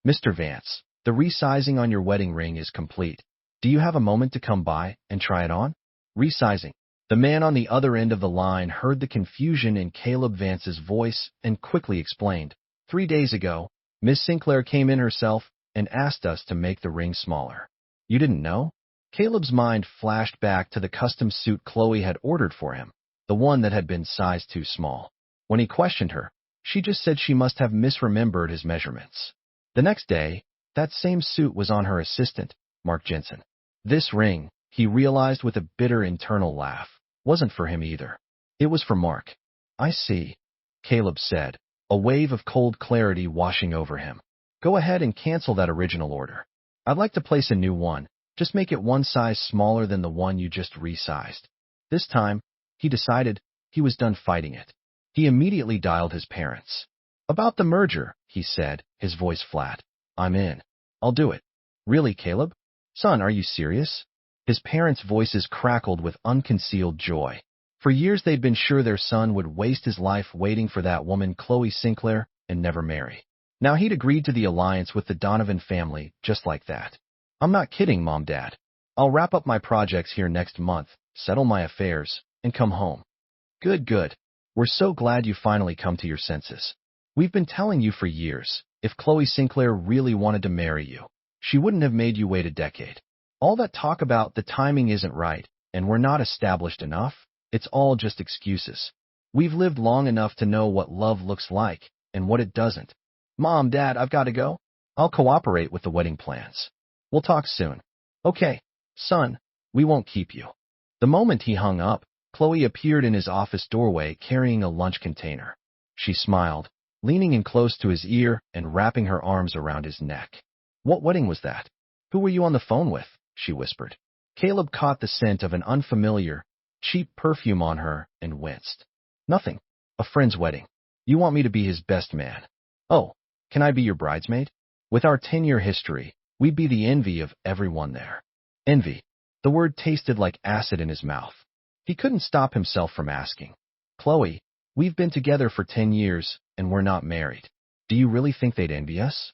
Mr. Vance, the resizing on your wedding ring is complete. Do you have a moment to come by and try it on? Resizing. The man on the other end of the line heard the confusion in Caleb Vance's voice and quickly explained. 3 days ago, Miss Sinclair came in herself and asked us to make the ring smaller. You didn't know? Caleb's mind flashed back to the custom suit Chloe had ordered for him, the one that had been sized too small. When he questioned her, she just said she must have misremembered his measurements. The next day, that same suit was on her assistant, Mark Jensen. This ring, he realized with a bitter internal laugh, wasn't for him either. It was for Mark. I see, Caleb said, a wave of cold clarity washing over him. Go ahead and cancel that original order. I'd like to place a new one. Just make it one size smaller than the one you just resized. This time, he decided he was done fighting it. He immediately dialed his parents. About the merger, he said, his voice flat. I'm in. I'll do it. Really, Caleb? Son, are you serious? His parents' voices crackled with unconcealed joy. For years they'd been sure their son would waste his life waiting for that woman Chloe Sinclair and never marry. Now he'd agreed to the alliance with the Donovan family just like that. I'm not kidding, Mom, Dad. I'll wrap up my projects here next month, settle my affairs, and come home. Good, good. We're so glad you finally come to your senses. We've been telling you for years, if Chloe Sinclair really wanted to marry you, she wouldn't have made you wait a decade. All that talk about the timing isn't right, and we're not established enough, it's all just excuses. We've lived long enough to know what love looks like, and what it doesn't. Mom, Dad, I've got to go. I'll cooperate with the wedding plans. We'll talk soon. Okay, son, we won't keep you. The moment he hung up, Chloe appeared in his office doorway carrying a lunch container. She smiled, leaning in close to his ear and wrapping her arms around his neck. What wedding was that? Who were you on the phone with? She whispered. Caleb caught the scent of an unfamiliar, cheap perfume on her and winced. Nothing. A friend's wedding. You want me to be his best man. Oh, can I be your bridesmaid? With our 10-year history, we'd be the envy of everyone there. Envy. The word tasted like acid in his mouth. He couldn't stop himself from asking. Chloe, we've been together for 10 years, and we're not married. Do you really think they'd envy us?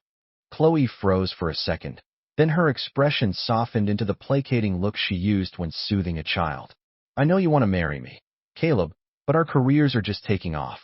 Chloe froze for a second. Then her expression softened into the placating look she used when soothing a child. I know you want to marry me, Caleb, but our careers are just taking off.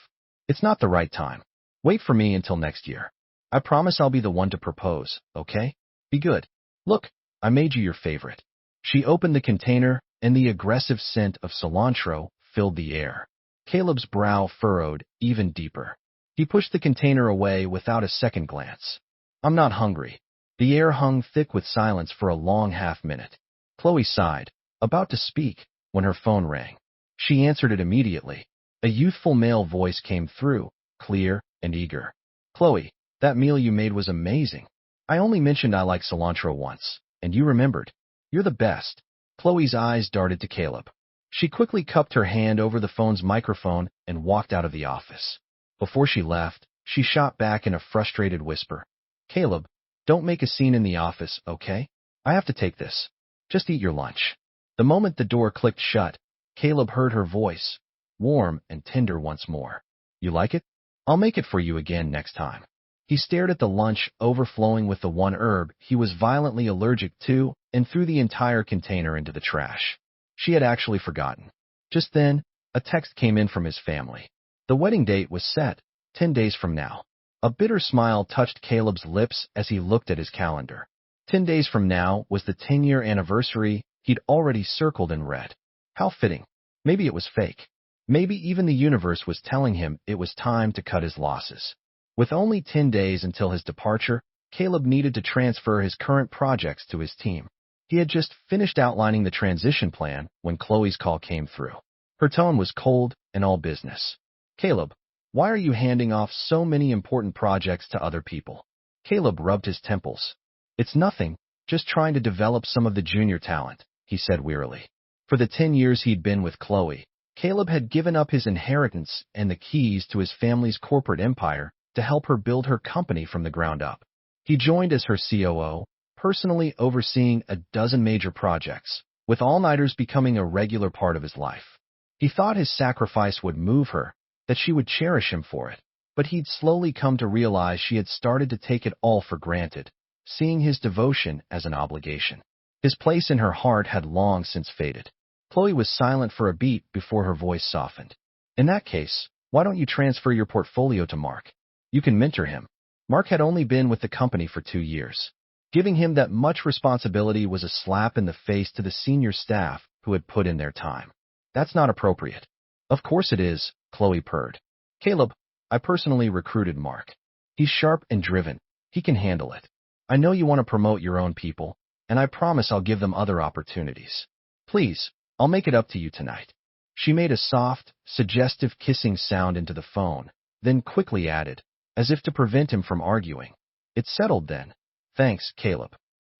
It's not the right time. Wait for me until next year. I promise I'll be the one to propose, okay? Be good. Look, I made you your favorite. She opened the container, and the aggressive scent of cilantro filled the air. Caleb's brow furrowed even deeper. He pushed the container away without a second glance. I'm not hungry. The air hung thick with silence for a long half-minute. Chloe sighed, about to speak, when her phone rang. She answered it immediately. A youthful male voice came through, clear and eager. Chloe, that meal you made was amazing. I only mentioned I like cilantro once, and you remembered. You're the best. Chloe's eyes darted to Caleb. She quickly cupped her hand over the phone's microphone and walked out of the office. Before she left, she shot back in a frustrated whisper. Caleb, don't make a scene in the office, okay? I have to take this. Just eat your lunch. The moment the door clicked shut, Caleb heard her voice, warm and tender once more. You like it? I'll make it for you again next time. He stared at the lunch overflowing with the one herb he was violently allergic to and threw the entire container into the trash. She had actually forgotten. Just then, a text came in from his family. The wedding date was set, 10 days from now. A bitter smile touched Caleb's lips as he looked at his calendar. 10 days from now was the 10-year anniversary he'd already circled in red. How fitting. Maybe it was fake. Maybe even the universe was telling him it was time to cut his losses. With only 10 days until his departure, Caleb needed to transfer his current projects to his team. He had just finished outlining the transition plan when Chloe's call came through. Her tone was cold and all business. Caleb, why are you handing off so many important projects to other people? Caleb rubbed his temples. It's nothing, just trying to develop some of the junior talent, he said wearily. For the 10 years he'd been with Chloe, Caleb had given up his inheritance and the keys to his family's corporate empire to help her build her company from the ground up. He joined as her COO, personally overseeing a dozen major projects, with all-nighters becoming a regular part of his life. He thought his sacrifice would move her, that she would cherish him for it. but he'd slowly come to realize she had started to take it all for granted, seeing his devotion as an obligation. His place in her heart had long since faded. Chloe was silent for a beat before her voice softened. In that case, why don't you transfer your portfolio to Mark? You can mentor him. Mark had only been with the company for 2 years. Giving him that much responsibility was a slap in the face to the senior staff who had put in their time. That's not appropriate. Of course it is, Chloe purred. Caleb, I personally recruited Mark. He's sharp and driven. He can handle it. I know you want to promote your own people, and I promise I'll give them other opportunities. Please, I'll make it up to you tonight. She made a soft, suggestive kissing sound into the phone, then quickly added, as if to prevent him from arguing. It's settled then. Thanks, Caleb.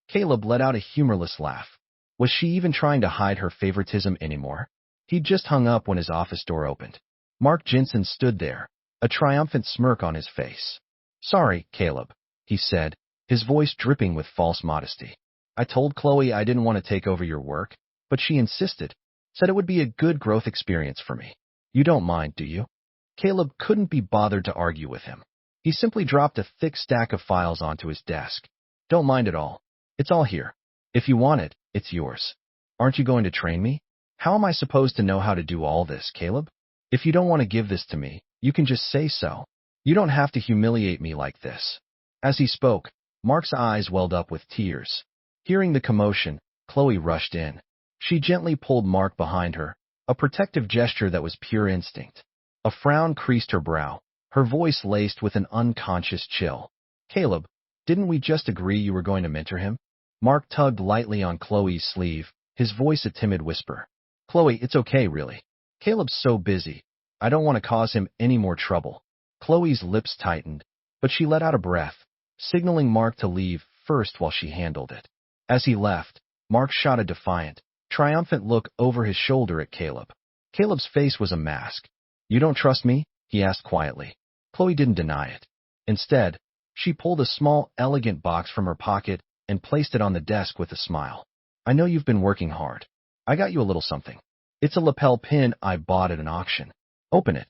Caleb let out a humorless laugh. Was she even trying to hide her favoritism anymore? He'd just hung up when his office door opened. Mark Jensen stood there, a triumphant smirk on his face. Sorry, Caleb, he said, his voice dripping with false modesty. I told Chloe I didn't want to take over your work, but she insisted, said it would be a good growth experience for me. You don't mind, do you? Caleb couldn't be bothered to argue with him. He simply dropped a thick stack of files onto his desk. Don't mind at all. It's all here. If you want it, it's yours. Aren't you going to train me? How am I supposed to know how to do all this, Caleb? If you don't want to give this to me, you can just say so. You don't have to humiliate me like this. As he spoke, Mark's eyes welled up with tears. Hearing the commotion, Chloe rushed in. She gently pulled Mark behind her, a protective gesture that was pure instinct. A frown creased her brow, her voice laced with an unconscious chill. Caleb, didn't we just agree you were going to mentor him? Mark tugged lightly on Chloe's sleeve, his voice a timid whisper. Chloe, it's okay, really. Caleb's so busy. I don't want to cause him any more trouble. Chloe's lips tightened, but she let out a breath, signaling Mark to leave first while she handled it. As he left, Mark shot a defiant, triumphant look over his shoulder at Caleb. Caleb's face was a mask. You don't trust me? He asked quietly. Chloe didn't deny it. Instead, she pulled a small, elegant box from her pocket and placed it on the desk with a smile. I know you've been working hard. I got you a little something. It's a lapel pin I bought at an auction. Open it.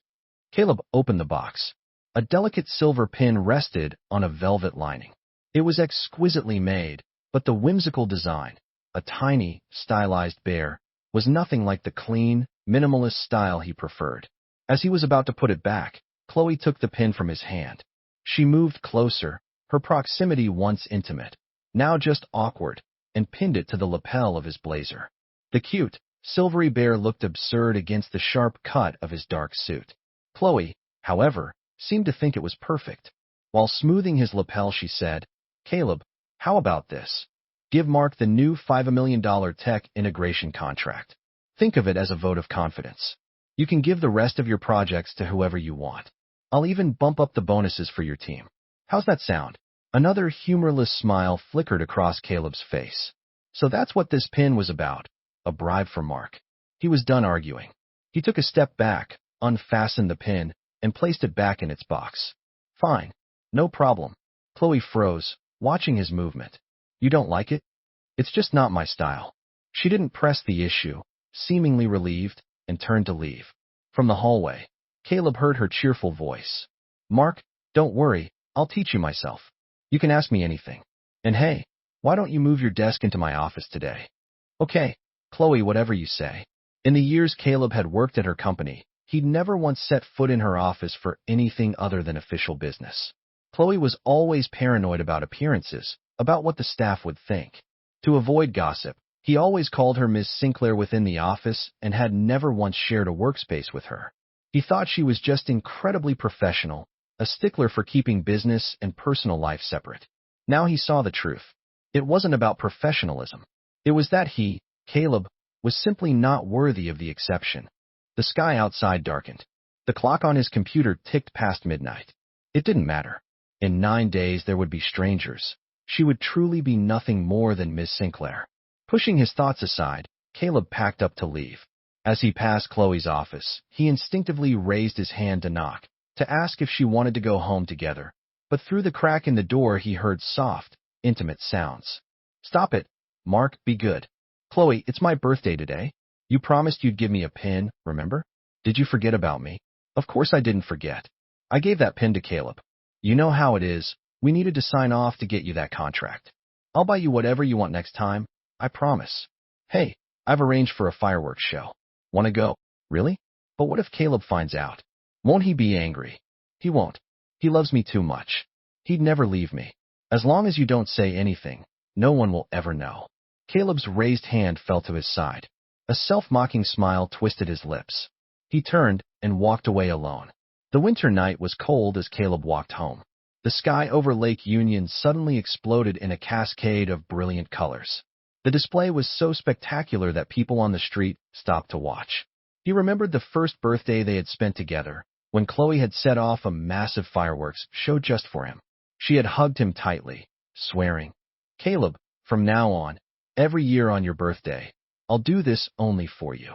Caleb opened the box. A delicate silver pin rested on a velvet lining. It was exquisitely made, but the whimsical design, a tiny, stylized bear, was nothing like the clean, minimalist style he preferred. As he was about to put it back, Chloe took the pin from his hand. She moved closer, her proximity once intimate, now just awkward, and pinned it to the lapel of his blazer. The cute, silvery bear looked absurd against the sharp cut of his dark suit. Chloe, however, seemed to think it was perfect. While smoothing his lapel, she said, Caleb, how about this? Give Mark the new $5 million tech integration contract. Think of it as a vote of confidence. You can give the rest of your projects to whoever you want. I'll even bump up the bonuses for your team. How's that sound? Another humorless smile flickered across Caleb's face. So that's what this pin was about. A bribe for Mark. He was done arguing. He took a step back, unfastened the pin, and placed it back in its box. Fine. No problem. Chloe froze, watching his movement. You don't like it? It's just not my style. She didn't press the issue, seemingly relieved, and turned to leave. From the hallway, Caleb heard her cheerful voice. Mark, don't worry, I'll teach you myself. You can ask me anything. And hey, why don't you move your desk into my office today? Okay, Chloe, whatever you say. In the years Caleb had worked at her company, he'd never once set foot in her office for anything other than official business. Chloe was always paranoid about appearances, about what the staff would think. To avoid gossip, he always called her Ms. Sinclair within the office and had never once shared a workspace with her. He thought she was just incredibly professional, a stickler for keeping business and personal life separate. Now he saw the truth. It wasn't about professionalism. It was that he, Caleb, was simply not worthy of the exception. The sky outside darkened. The clock on his computer ticked past midnight. It didn't matter. In 9 days there would be strangers. She would truly be nothing more than Miss Sinclair. Pushing his thoughts aside, Caleb packed up to leave. As he passed Chloe's office, he instinctively raised his hand to knock, to ask if she wanted to go home together. But through the crack in the door he heard soft, intimate sounds. Stop it. Mark, be good. Chloe, it's my birthday today. You promised you'd give me a pin, remember? Did you forget about me? Of course I didn't forget. I gave that pin to Caleb. You know how it is. We needed to sign off to get you that contract. I'll buy you whatever you want next time. I promise. Hey, I've arranged for a fireworks show. Want to go? Really? But what if Caleb finds out? Won't he be angry? He won't. He loves me too much. He'd never leave me. As long as you don't say anything, no one will ever know. Caleb's raised hand fell to his side. A self-mocking smile twisted his lips. He turned and walked away alone. The winter night was cold as Caleb walked home. The sky over Lake Union suddenly exploded in a cascade of brilliant colors. The display was so spectacular that people on the street stopped to watch. He remembered the first birthday they had spent together, when Chloe had set off a massive fireworks show just for him. She had hugged him tightly, swearing, "Caleb, from now on, every year on your birthday, I'll do this only for you."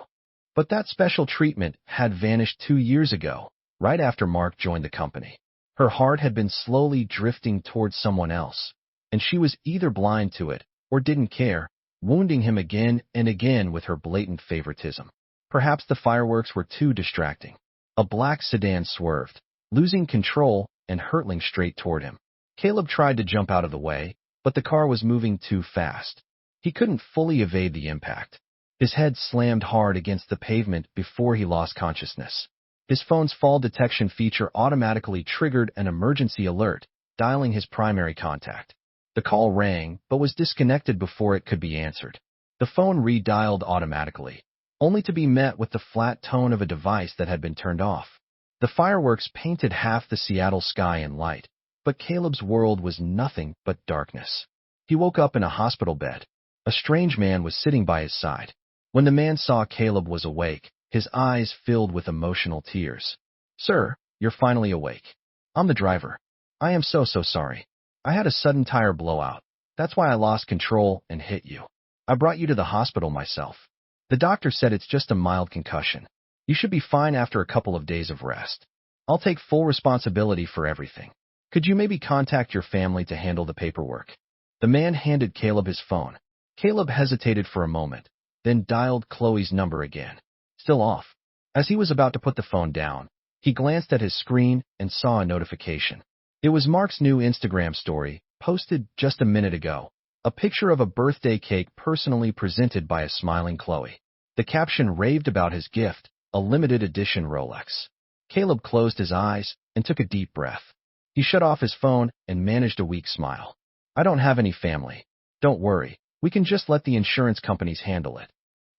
But that special treatment had vanished 2 years ago, right after Mark joined the company. Her heart had been slowly drifting towards someone else, and she was either blind to it or didn't care, wounding him again and again with her blatant favoritism. Perhaps the fireworks were too distracting. A black sedan swerved, losing control and hurtling straight toward him. Caleb tried to jump out of the way, but the car was moving too fast. He couldn't fully evade the impact. His head slammed hard against the pavement before he lost consciousness. His phone's fall detection feature automatically triggered an emergency alert, dialing his primary contact. The call rang, but was disconnected before it could be answered. The phone redialed automatically, only to be met with the flat tone of a device that had been turned off. The fireworks painted half the Seattle sky in light, but Caleb's world was nothing but darkness. He woke up in a hospital bed. A strange man was sitting by his side. When the man saw Caleb was awake, his eyes filled with emotional tears. "Sir, you're finally awake. I'm the driver. I am so sorry. I had a sudden tire blowout. That's why I lost control and hit you. I brought you to the hospital myself. The doctor said it's just a mild concussion. You should be fine after a couple of days of rest. I'll take full responsibility for everything. Could you maybe contact your family to handle the paperwork?" The man handed Caleb his phone. Caleb hesitated for a moment, then dialed Chloe's number again. Still off. As he was about to put the phone down, he glanced at his screen and saw a notification. It was Mark's new Instagram story, posted just a minute ago, a picture of a birthday cake personally presented by a smiling Chloe. The caption raved about his gift, a limited edition Rolex. Caleb closed his eyes and took a deep breath. He shut off his phone and managed a weak smile. "I don't have any family. Don't worry, we can just let the insurance companies handle it."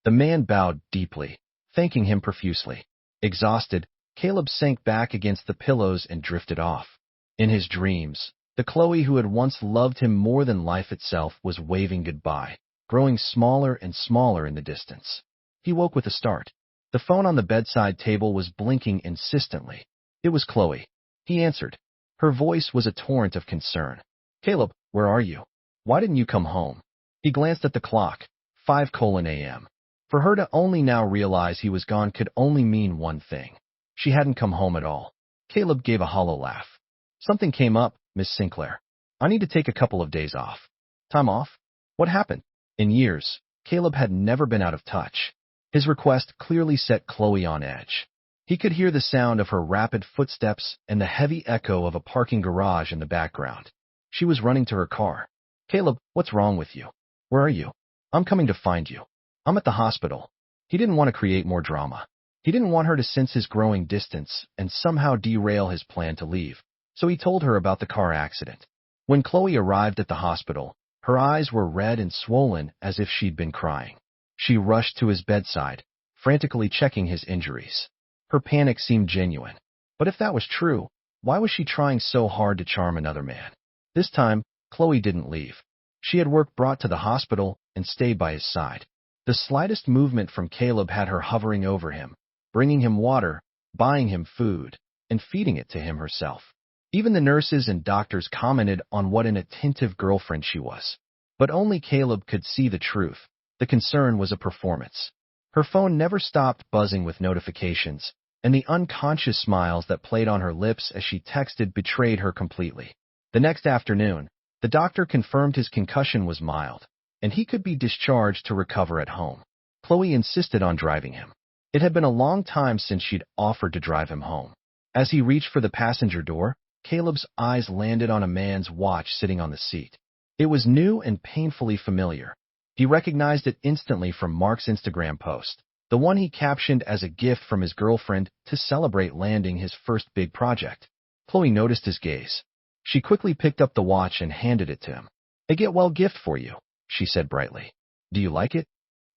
The man bowed deeply, thanking him profusely. Exhausted, Caleb sank back against the pillows and drifted off. In his dreams, the Chloe who had once loved him more than life itself was waving goodbye, growing smaller and smaller in the distance. He woke with a start. The phone on the bedside table was blinking insistently. It was Chloe. He answered. Her voice was a torrent of concern. "Caleb, where are you? Why didn't you come home?" He glanced at the clock, 5 a.m. For her to only now realize he was gone could only mean one thing. She hadn't come home at all. Caleb gave a hollow laugh. "Something came up, Miss Sinclair. I need to take a couple of days off." "Time off? What happened?" In years, Caleb had never been out of touch. His request clearly set Chloe on edge. He could hear the sound of her rapid footsteps and the heavy echo of a parking garage in the background. She was running to her car. "Caleb, what's wrong with you? Where are you? I'm coming to find you. I'm at the hospital." He didn't want to create more drama. He didn't want her to sense his growing distance and somehow derail his plan to leave. So he told her about the car accident. When Chloe arrived at the hospital, her eyes were red and swollen as if she'd been crying. She rushed to his bedside, frantically checking his injuries. Her panic seemed genuine. But if that was true, why was she trying so hard to charm another man? This time, Chloe didn't leave. She had work brought to the hospital and stayed by his side. The slightest movement from Caleb had her hovering over him, bringing him water, buying him food, and feeding it to him herself. Even the nurses and doctors commented on what an attentive girlfriend she was. But only Caleb could see the truth. The concern was a performance. Her phone never stopped buzzing with notifications, and the unconscious smiles that played on her lips as she texted betrayed her completely. The next afternoon, the doctor confirmed his concussion was mild, and he could be discharged to recover at home. Chloe insisted on driving him. It had been a long time since she'd offered to drive him home. As he reached for the passenger door, Caleb's eyes landed on a man's watch sitting on the seat. It was new and painfully familiar. He recognized it instantly from Mark's Instagram post, the one he captioned as a gift from his girlfriend to celebrate landing his first big project. Chloe noticed his gaze. She quickly picked up the watch and handed it to him. "A get-well gift for you," she said brightly. "Do you like it?"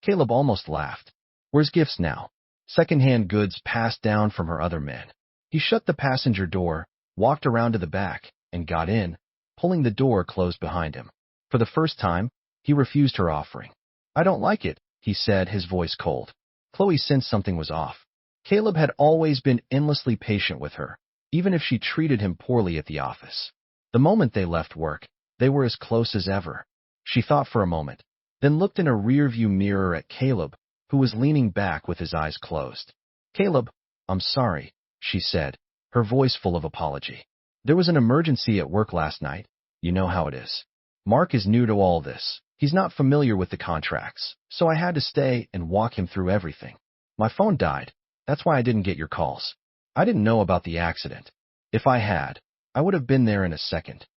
Caleb almost laughed. Where's gifts now? Second-hand goods passed down from her other men. He shut the passenger door, walked around to the back, and got in, pulling the door closed behind him. For the first time, he refused her offering. "I don't like it," he said, his voice cold. Chloe sensed something was off. Caleb had always been endlessly patient with her, even if she treated him poorly at the office. The moment they left work, they were as close as ever. She thought for a moment, then looked in a rearview mirror at Caleb, who was leaning back with his eyes closed. "Caleb, I'm sorry," she said, her voice full of apology. "There was an emergency at work last night. You know how it is. Mark is new to all this. He's not familiar with the contracts, so I had to stay and walk him through everything. My phone died. That's why I didn't get your calls. I didn't know about the accident. If I had, I would have been there in a second."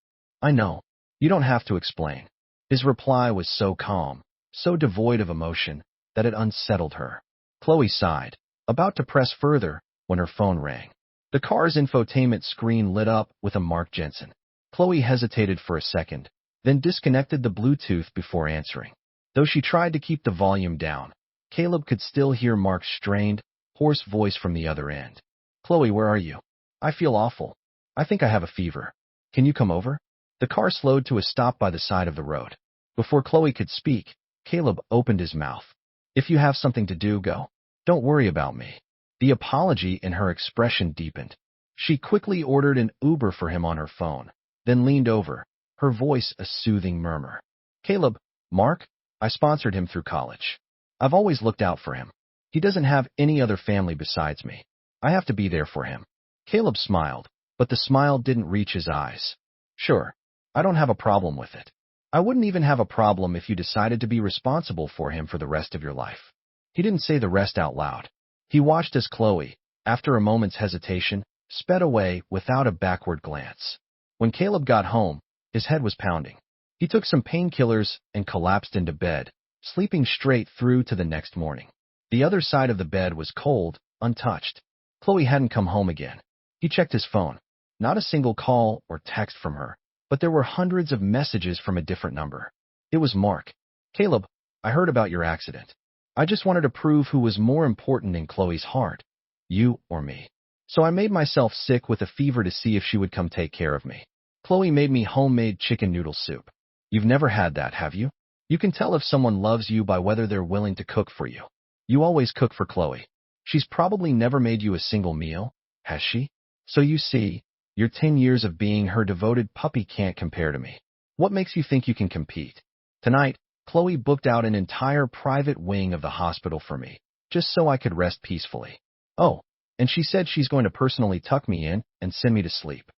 "I know. You don't have to explain." His reply was so calm, so devoid of emotion, that it unsettled her. Chloe sighed, about to press further, when her phone rang. The car's infotainment screen lit up with a Mark Jensen. Chloe hesitated for a second, then disconnected the Bluetooth before answering. Though she tried to keep the volume down, Caleb could still hear Mark's strained, hoarse voice from the other end. "Chloe, where are you? I feel awful. I think I have a fever. Can you come over?" The car slowed to a stop by the side of the road. Before Chloe could speak, Caleb opened his mouth. "If you have something to do, go. Don't worry about me." The apology in her expression deepened. She quickly ordered an Uber for him on her phone, then leaned over, her voice a soothing murmur. "Caleb, Mark, I sponsored him through college. I've always looked out for him. He doesn't have any other family besides me. I have to be there for him." Caleb smiled, but the smile didn't reach his eyes. "Sure, I don't have a problem with it. I wouldn't even have a problem if you decided to be responsible for him for the rest of your life." He didn't say the rest out loud. He watched as Chloe, after a moment's hesitation, sped away without a backward glance. When Caleb got home, his head was pounding. He took some painkillers and collapsed into bed, sleeping straight through to the next morning. The other side of the bed was cold, untouched. Chloe hadn't come home again. He checked his phone. Not a single call or text from her, but there were hundreds of messages from a different number. It was Mark. "Caleb, I heard about your accident. I just wanted to prove who was more important in Chloe's heart, you or me. So I made myself sick with a fever to see if she would come take care of me. Chloe made me homemade chicken noodle soup. You've never had that, have you? You can tell if someone loves you by whether they're willing to cook for you. You always cook for Chloe. She's probably never made you a single meal, has she? So you see, your 10 years of being her devoted puppy can't compare to me. What makes you think you can compete?" Tonight, Chloe booked out an entire private wing of the hospital for me, just so I could rest peacefully. Oh, and she said she's going to personally tuck me in and send me to sleep.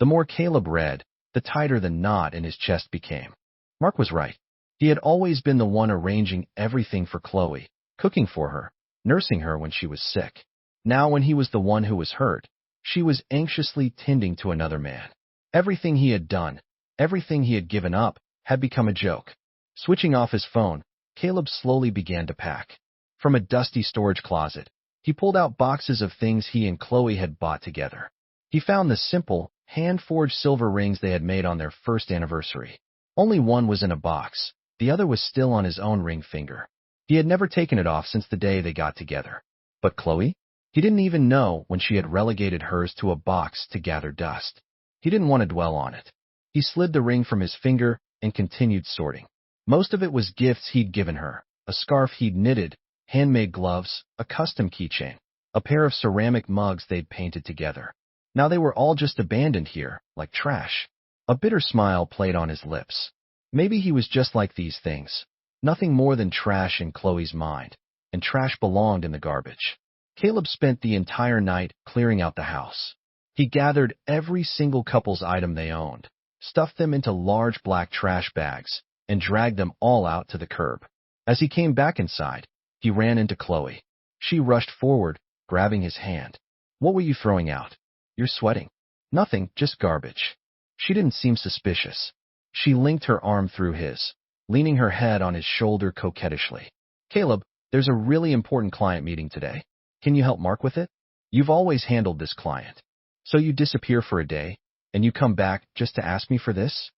The more Caleb read, the tighter the knot in his chest became. Mark was right. He had always been the one arranging everything for Chloe, cooking for her, nursing her when she was sick. Now when he was the one who was hurt, she was anxiously tending to another man. Everything he had done, everything he had given up, had become a joke. Switching off his phone, Caleb slowly began to pack. From a dusty storage closet, he pulled out boxes of things he and Chloe had bought together. He found the simple, hand-forged silver rings they had made on their first anniversary. Only one was in a box, the other was still on his own ring finger. He had never taken it off since the day they got together. But Chloe? He didn't even know when she had relegated hers to a box to gather dust. He didn't want to dwell on it. He slid the ring from his finger and continued sorting. Most of it was gifts he'd given her, a scarf he'd knitted, handmade gloves, a custom keychain, a pair of ceramic mugs they'd painted together. Now they were all just abandoned here, like trash. A bitter smile played on his lips. Maybe he was just like these things, nothing more than trash in Chloe's mind, and trash belonged in the garbage. Caleb spent the entire night clearing out the house. He gathered every single couple's item they owned, stuffed them into large black trash bags, and dragged them all out to the curb. As he came back inside, he ran into Chloe. She rushed forward, grabbing his hand. "What were you throwing out?" You're sweating. Nothing, just garbage. She didn't seem suspicious. She linked her arm through his, leaning her head on his shoulder coquettishly. Caleb, there's a really important client meeting today. Can you help Mark with it? You've always handled this client. So you disappear for a day, and you come back just to ask me for this?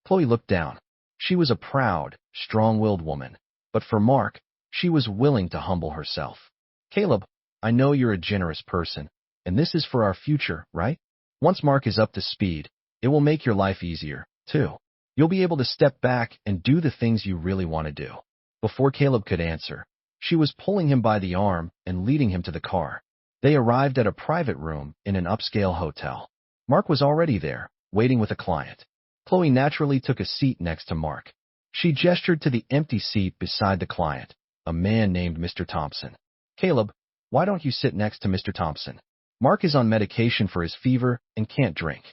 Chloe looked down. She was a proud, strong-willed woman, but for Mark, she was willing to humble herself. Caleb, I know you're a generous person, and this is for our future, right? Once Mark is up to speed, it will make your life easier, too. You'll be able to step back and do the things you really want to do. Before Caleb could answer, she was pulling him by the arm and leading him to the car. They arrived at a private room in an upscale hotel. Mark was already there, waiting with a client. Chloe naturally took a seat next to Mark. She gestured to the empty seat beside the client, a man named Mr. Thompson. Caleb, why don't you sit next to Mr. Thompson? Mark is on medication for his fever and can't drink.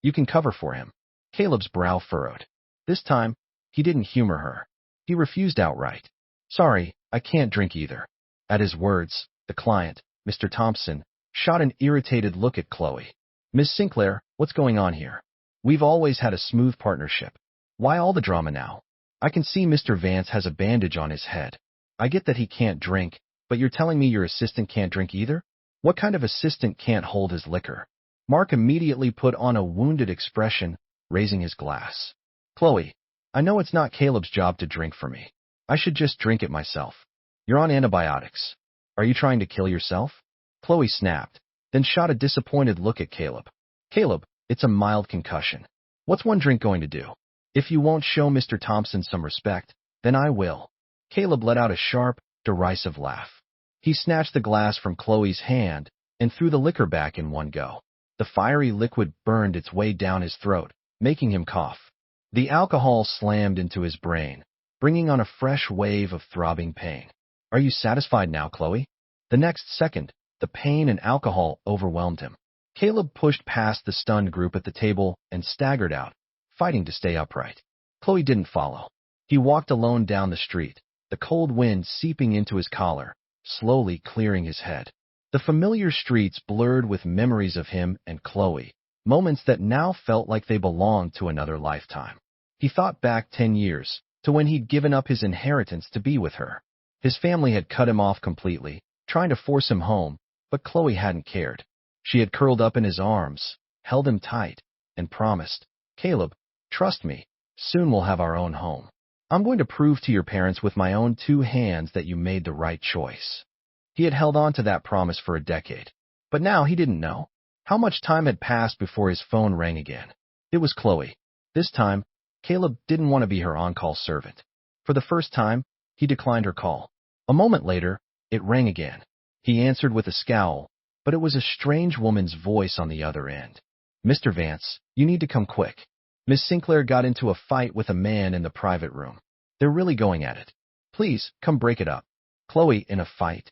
You can cover for him. Caleb's brow furrowed. This time, he didn't humor her. He refused outright. Sorry, I can't drink either. At his words, the client, Mr. Thompson, shot an irritated look at Chloe. Miss Sinclair, what's going on here? We've always had a smooth partnership. Why all the drama now? I can see Mr. Vance has a bandage on his head. I get that he can't drink, but you're telling me your assistant can't drink either? What kind of assistant can't hold his liquor? Mark immediately put on a wounded expression, raising his glass. Chloe, I know it's not Caleb's job to drink for me. I should just drink it myself. You're on antibiotics. Are you trying to kill yourself? Chloe snapped, then shot a disappointed look at Caleb. Caleb, it's a mild concussion. What's one drink going to do? If you won't show Mr. Thompson some respect, then I will. Caleb let out a sharp, derisive laugh. He snatched the glass from Chloe's hand and threw the liquor back in one go. The fiery liquid burned its way down his throat, making him cough. The alcohol slammed into his brain, bringing on a fresh wave of throbbing pain. Are you satisfied now, Chloe? The next second, the pain and alcohol overwhelmed him. Caleb pushed past the stunned group at the table and staggered out, fighting to stay upright. Chloe didn't follow. He walked alone down the street, the cold wind seeping into his collar, slowly clearing his head. The familiar streets blurred with memories of him and Chloe, moments that now felt like they belonged to another lifetime. He thought back 10 years, to when he'd given up his inheritance to be with her. His family had cut him off completely, trying to force him home, but Chloe hadn't cared. She had curled up in his arms, held him tight, and promised, Caleb, trust me, soon we'll have our own home. I'm going to prove to your parents with my own 2 hands that you made the right choice. He had held on to that promise for a decade, but now he didn't know. How much time had passed before his phone rang again? It was Chloe. This time, Caleb didn't want to be her on-call servant. For the first time, he declined her call. A moment later, it rang again. He answered with a scowl, but it was a strange woman's voice on the other end. Mr. Vance, you need to come quick. Miss Sinclair got into a fight with a man in the private room. They're really going at it. Please, come break it up. Chloe in a fight.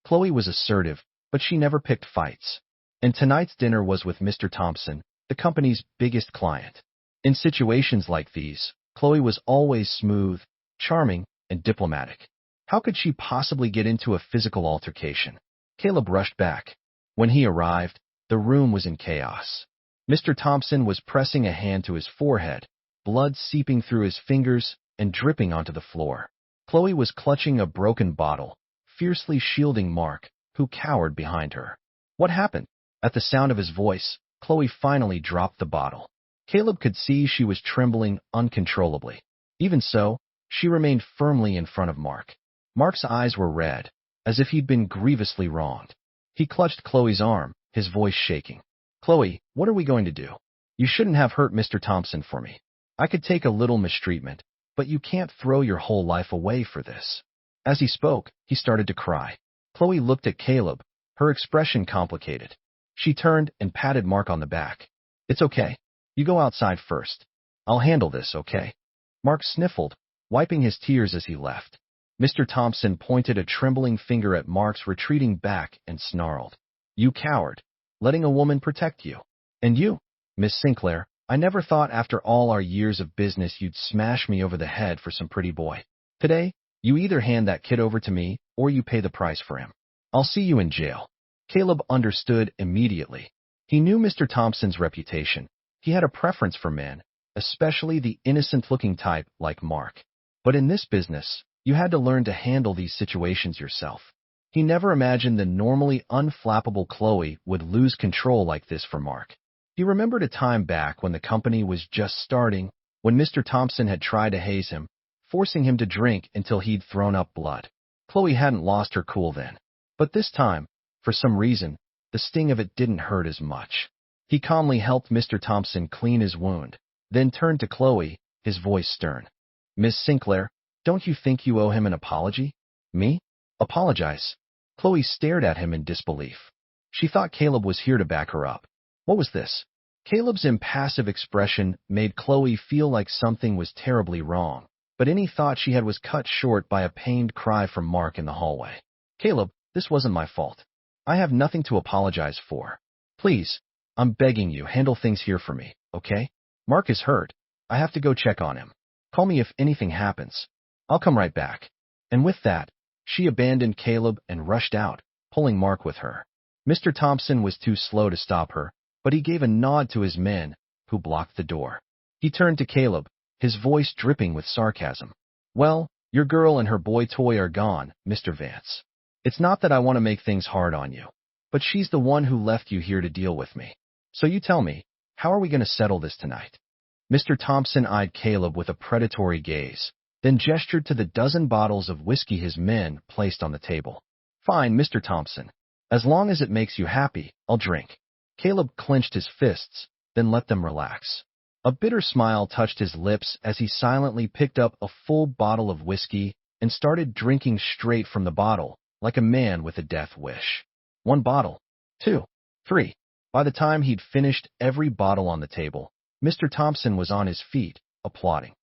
Chloe was assertive, but she never picked fights. And tonight's dinner was with Mr. Thompson, the company's biggest client. In situations like these, Chloe was always smooth, charming, and diplomatic. How could she possibly get into a physical altercation? Caleb rushed back. When he arrived, the room was in chaos. Mr. Thompson was pressing a hand to his forehead, blood seeping through his fingers and dripping onto the floor. Chloe was clutching a broken bottle, fiercely shielding Mark, who cowered behind her. What happened? At the sound of his voice, Chloe finally dropped the bottle. Caleb could see she was trembling uncontrollably. Even so, she remained firmly in front of Mark. Mark's eyes were red, as if he'd been grievously wronged. He clutched Chloe's arm, his voice shaking. Chloe, what are we going to do? You shouldn't have hurt Mr. Thompson for me. I could take a little mistreatment, but you can't throw your whole life away for this. As he spoke, he started to cry. Chloe looked at Caleb, her expression complicated. She turned and patted Mark on the back. It's okay. You go outside first. I'll handle this, okay? Mark sniffled, wiping his tears as he left. Mr. Thompson pointed a trembling finger at Mark's retreating back and snarled. You coward. Letting a woman protect you. And you, Miss Sinclair, I never thought after all our years of business you'd smash me over the head for some pretty boy. Today, you either hand that kid over to me or you pay the price for him. I'll see you in jail. Caleb understood immediately. He knew Mr. Thompson's reputation. He had a preference for men, especially the innocent-looking type like Mark. But in this business, you had to learn to handle these situations yourself. He never imagined the normally unflappable Chloe would lose control like this for Mark. He remembered a time back when the company was just starting, when Mr. Thompson had tried to haze him, forcing him to drink until he'd thrown up blood. Chloe hadn't lost her cool then. But this time, for some reason, the sting of it didn't hurt as much. He calmly helped Mr. Thompson clean his wound, then turned to Chloe, his voice stern. "Miss Sinclair, don't you think you owe him an apology?" "Me? Apologize?" Chloe stared at him in disbelief. She thought Caleb was here to back her up. What was this? Caleb's impassive expression made Chloe feel like something was terribly wrong, but any thought she had was cut short by a pained cry from Mark in the hallway. "Caleb, this wasn't my fault. I have nothing to apologize for. Please, I'm begging you, handle things here for me, okay? Mark is hurt. I have to go check on him. Call me if anything happens. I'll come right back." And with that, she abandoned Caleb and rushed out, pulling Mark with her. Mr. Thompson was too slow to stop her, but he gave a nod to his men, who blocked the door. He turned to Caleb, his voice dripping with sarcasm. "Well, your girl and her boy toy are gone, Mr. Vance. It's not that I want to make things hard on you, but she's the one who left you here to deal with me. So you tell me, how are we going to settle this tonight?" Mr. Thompson eyed Caleb with a predatory gaze, then gestured to the dozen bottles of whiskey his men placed on the table. "Fine, Mr. Thompson. As long as it makes you happy, I'll drink." Caleb clenched his fists, then let them relax. A bitter smile touched his lips as he silently picked up a full bottle of whiskey and started drinking straight from the bottle, like a man with a death wish. 1 bottle, 2, 3. By the time he'd finished every bottle on the table, Mr. Thompson was on his feet, applauding.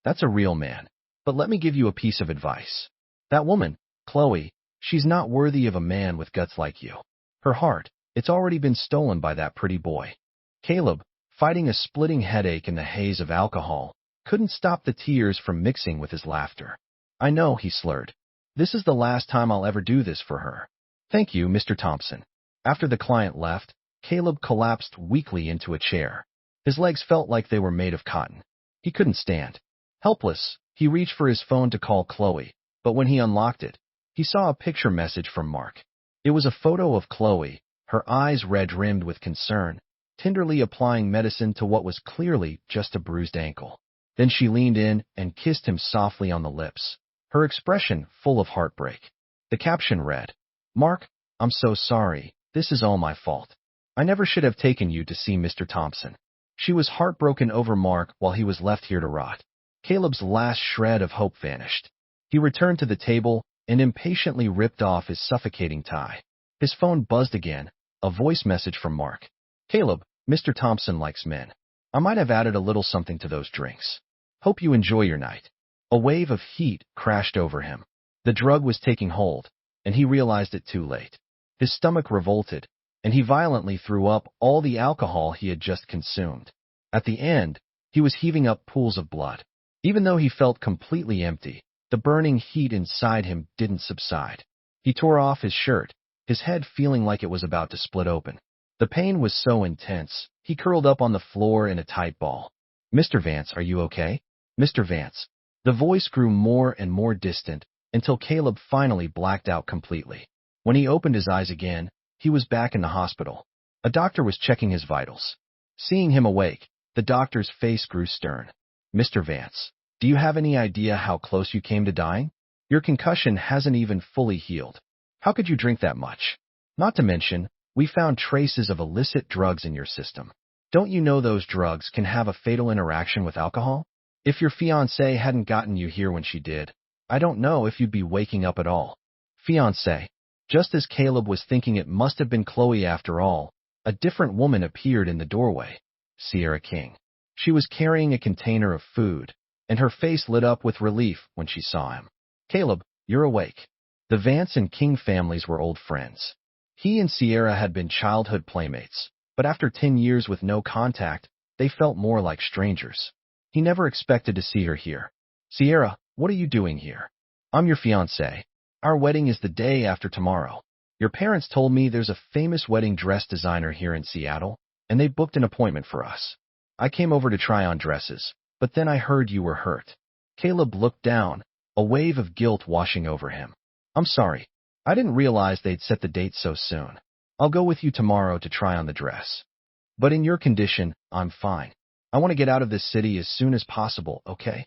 "That's a real man. But let me give you a piece of advice. That woman, Chloe, she's not worthy of a man with guts like you. Her heart, it's already been stolen by that pretty boy." Caleb, fighting a splitting headache in the haze of alcohol, couldn't stop the tears from mixing with his laughter. "I know," he slurred. "This is the last time I'll ever do this for her. Thank you, Mr. Thompson." After the client left, Caleb collapsed weakly into a chair. His legs felt like they were made of cotton. He couldn't stand. Helpless, he reached for his phone to call Chloe, but when he unlocked it, he saw a picture message from Mark. It was a photo of Chloe, her eyes red-rimmed with concern, tenderly applying medicine to what was clearly just a bruised ankle. Then she leaned in and kissed him softly on the lips, her expression full of heartbreak. The caption read, "Mark, I'm so sorry. This is all my fault. I never should have taken you to see Mr. Thompson." She was heartbroken over Mark while he was left here to rot. Caleb's last shred of hope vanished. He returned to the table and impatiently ripped off his suffocating tie. His phone buzzed again, a voice message from Mark. "Caleb, Mr. Thompson likes men. I might have added a little something to those drinks. Hope you enjoy your night." A wave of heat crashed over him. The drug was taking hold, and he realized it too late. His stomach revolted, and he violently threw up all the alcohol he had just consumed. At the end, he was heaving up pools of blood. Even though he felt completely empty, the burning heat inside him didn't subside. He tore off his shirt, his head feeling like it was about to split open. The pain was so intense, he curled up on the floor in a tight ball. "Mr. Vance, are you okay? Mr. Vance." The voice grew more and more distant until Caleb finally blacked out completely. When he opened his eyes again, he was back in the hospital. A doctor was checking his vitals. Seeing him awake, the doctor's face grew stern. "Mr. Vance, do you have any idea how close you came to dying? Your concussion hasn't even fully healed. How could you drink that much? Not to mention, we found traces of illicit drugs in your system. Don't you know those drugs can have a fatal interaction with alcohol? If your fiancée hadn't gotten you here when she did, I don't know if you'd be waking up at all." Fiancée. Just as Caleb was thinking it must have been Chloe after all, a different woman appeared in the doorway. Sierra King. She was carrying a container of food, and her face lit up with relief when she saw him. "Caleb, you're awake." The Vance and King families were old friends. He and Sierra had been childhood playmates, but after 10 years with no contact, they felt more like strangers. He never expected to see her here. "Sierra, what are you doing here?" "I'm your fiancée. Our wedding is the day after tomorrow." Your parents told me there's a famous wedding dress designer here in Seattle, and they booked an appointment for us. I came over to try on dresses, but then I heard you were hurt. Caleb looked down, a wave of guilt washing over him. I'm sorry. I didn't realize they'd set the date so soon. I'll go with you tomorrow to try on the dress. But in your condition, I'm fine. I want to get out of this city as soon as possible, okay?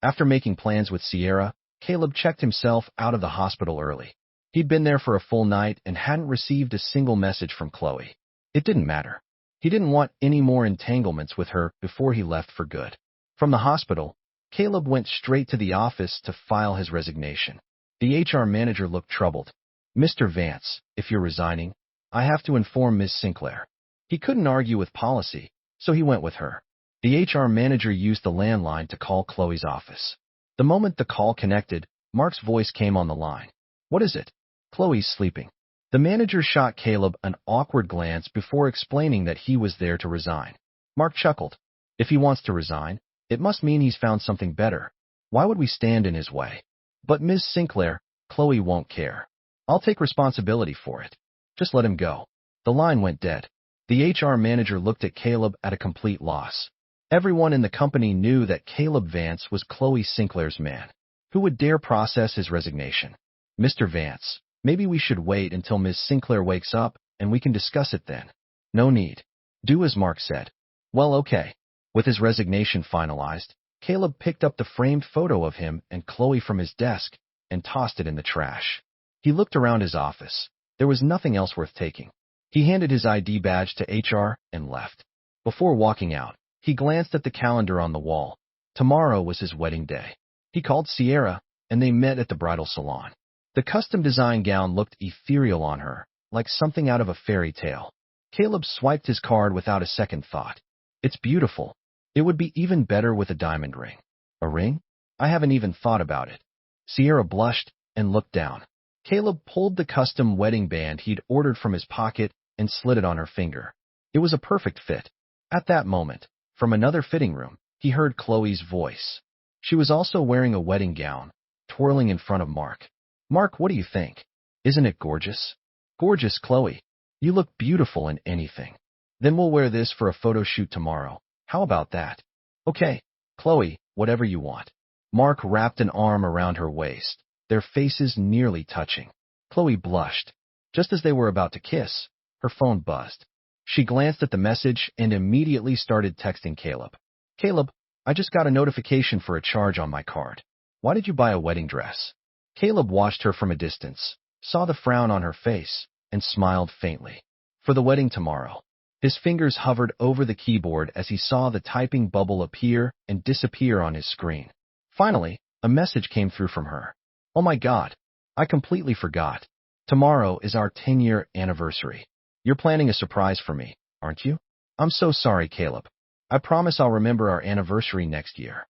After making plans with Sierra, Caleb checked himself out of the hospital early. He'd been there for a full night and hadn't received a single message from Chloe. It didn't matter. He didn't want any more entanglements with her before he left for good. From the hospital, Caleb went straight to the office to file his resignation. The HR manager looked troubled. Mr. Vance, if you're resigning, I have to inform Ms. Sinclair. He couldn't argue with policy, so he went with her. The HR manager used the landline to call Chloe's office. The moment the call connected, Mark's voice came on the line. What is it? Chloe's sleeping. The manager shot Caleb an awkward glance before explaining that he was there to resign. Mark chuckled. If he wants to resign, it must mean he's found something better. Why would we stand in his way? But Ms. Sinclair, Chloe won't care. I'll take responsibility for it. Just let him go. The line went dead. The HR manager looked at Caleb at a complete loss. Everyone in the company knew that Caleb Vance was Chloe Sinclair's man. Who would dare process his resignation? Mr. Vance, maybe we should wait until Ms. Sinclair wakes up and we can discuss it then. No need. Do as Mark said. Well, okay. With his resignation finalized, Caleb picked up the framed photo of him and Chloe from his desk and tossed it in the trash. He looked around his office. There was nothing else worth taking. He handed his ID badge to HR and left. Before walking out, he glanced at the calendar on the wall. Tomorrow was his wedding day. He called Sierra, and they met at the bridal salon. The custom-designed gown looked ethereal on her, like something out of a fairy tale. Caleb swiped his card without a second thought. It's beautiful. It would be even better with a diamond ring. A ring? I haven't even thought about it. Sierra blushed and looked down. Caleb pulled the custom wedding band he'd ordered from his pocket and slid it on her finger. It was a perfect fit. At that moment, from another fitting room, he heard Chloe's voice. She was also wearing a wedding gown, twirling in front of Mark. Mark, what do you think? Isn't it gorgeous? Gorgeous, Chloe. You look beautiful in anything. Then we'll wear this for a photo shoot tomorrow. How about that? Okay, Chloe, whatever you want. Mark wrapped an arm around her waist, their faces nearly touching. Chloe blushed. Just as they were about to kiss, her phone buzzed. She glanced at the message and immediately started texting Caleb. Caleb, I just got a notification for a charge on my card. Why did you buy a wedding dress? Caleb watched her from a distance, saw the frown on her face, and smiled faintly. For the wedding tomorrow. His fingers hovered over the keyboard as he saw the typing bubble appear and disappear on his screen. Finally, a message came through from her. Oh my God, I completely forgot. Tomorrow is our 10-year anniversary. You're planning a surprise for me, aren't you? I'm so sorry, Caleb. I promise I'll remember our anniversary next year.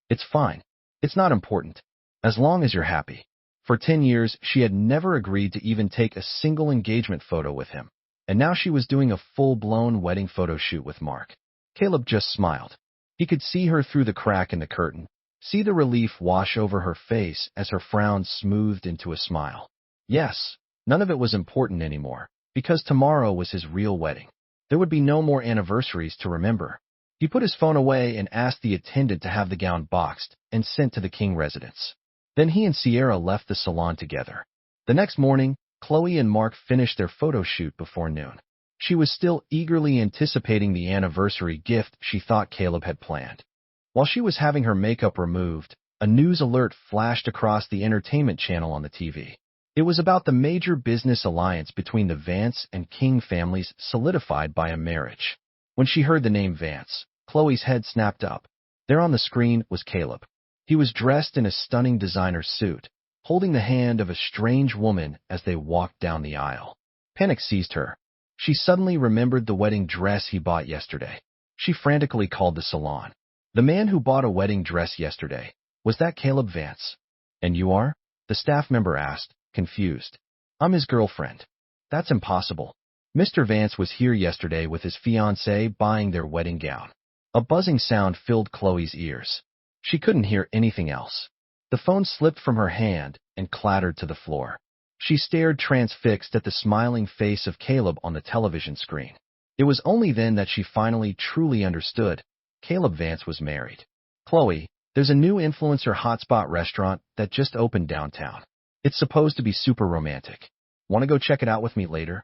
It's fine. It's not important. As long as you're happy. For 10 years, she had never agreed to even take a single engagement photo with him. And now she was doing a full-blown wedding photo shoot with Mark. Caleb just smiled. He could see her through the crack in the curtain, see the relief wash over her face as her frown smoothed into a smile. Yes, none of it was important anymore, because tomorrow was his real wedding. There would be no more anniversaries to remember. He put his phone away and asked the attendant to have the gown boxed and sent to the King residence. Then he and Sierra left the salon together. The next morning, Chloe and Mark finished their photo shoot before noon. She was still eagerly anticipating the anniversary gift she thought Caleb had planned. While she was having her makeup removed, a news alert flashed across the entertainment channel on the TV. It was about the major business alliance between the Vance and King families solidified by a marriage. When she heard the name Vance, Chloe's head snapped up. There on the screen was Caleb. He was dressed in a stunning designer suit, holding the hand of a strange woman as they walked down the aisle. Panic seized her. She suddenly remembered the wedding dress he bought yesterday. She frantically called the salon. The man who bought a wedding dress yesterday, was that Caleb Vance? And you are? The staff member asked, confused. I'm his girlfriend. That's impossible. Mr. Vance was here yesterday with his fiancée buying their wedding gown. A buzzing sound filled Chloe's ears. She couldn't hear anything else. The phone slipped from her hand and clattered to the floor. She stared transfixed at the smiling face of Caleb on the television screen. It was only then that she finally truly understood. Caleb Vance was married. Chloe, there's a new influencer hotspot restaurant that just opened downtown. It's supposed to be super romantic. Want to go check it out with me later?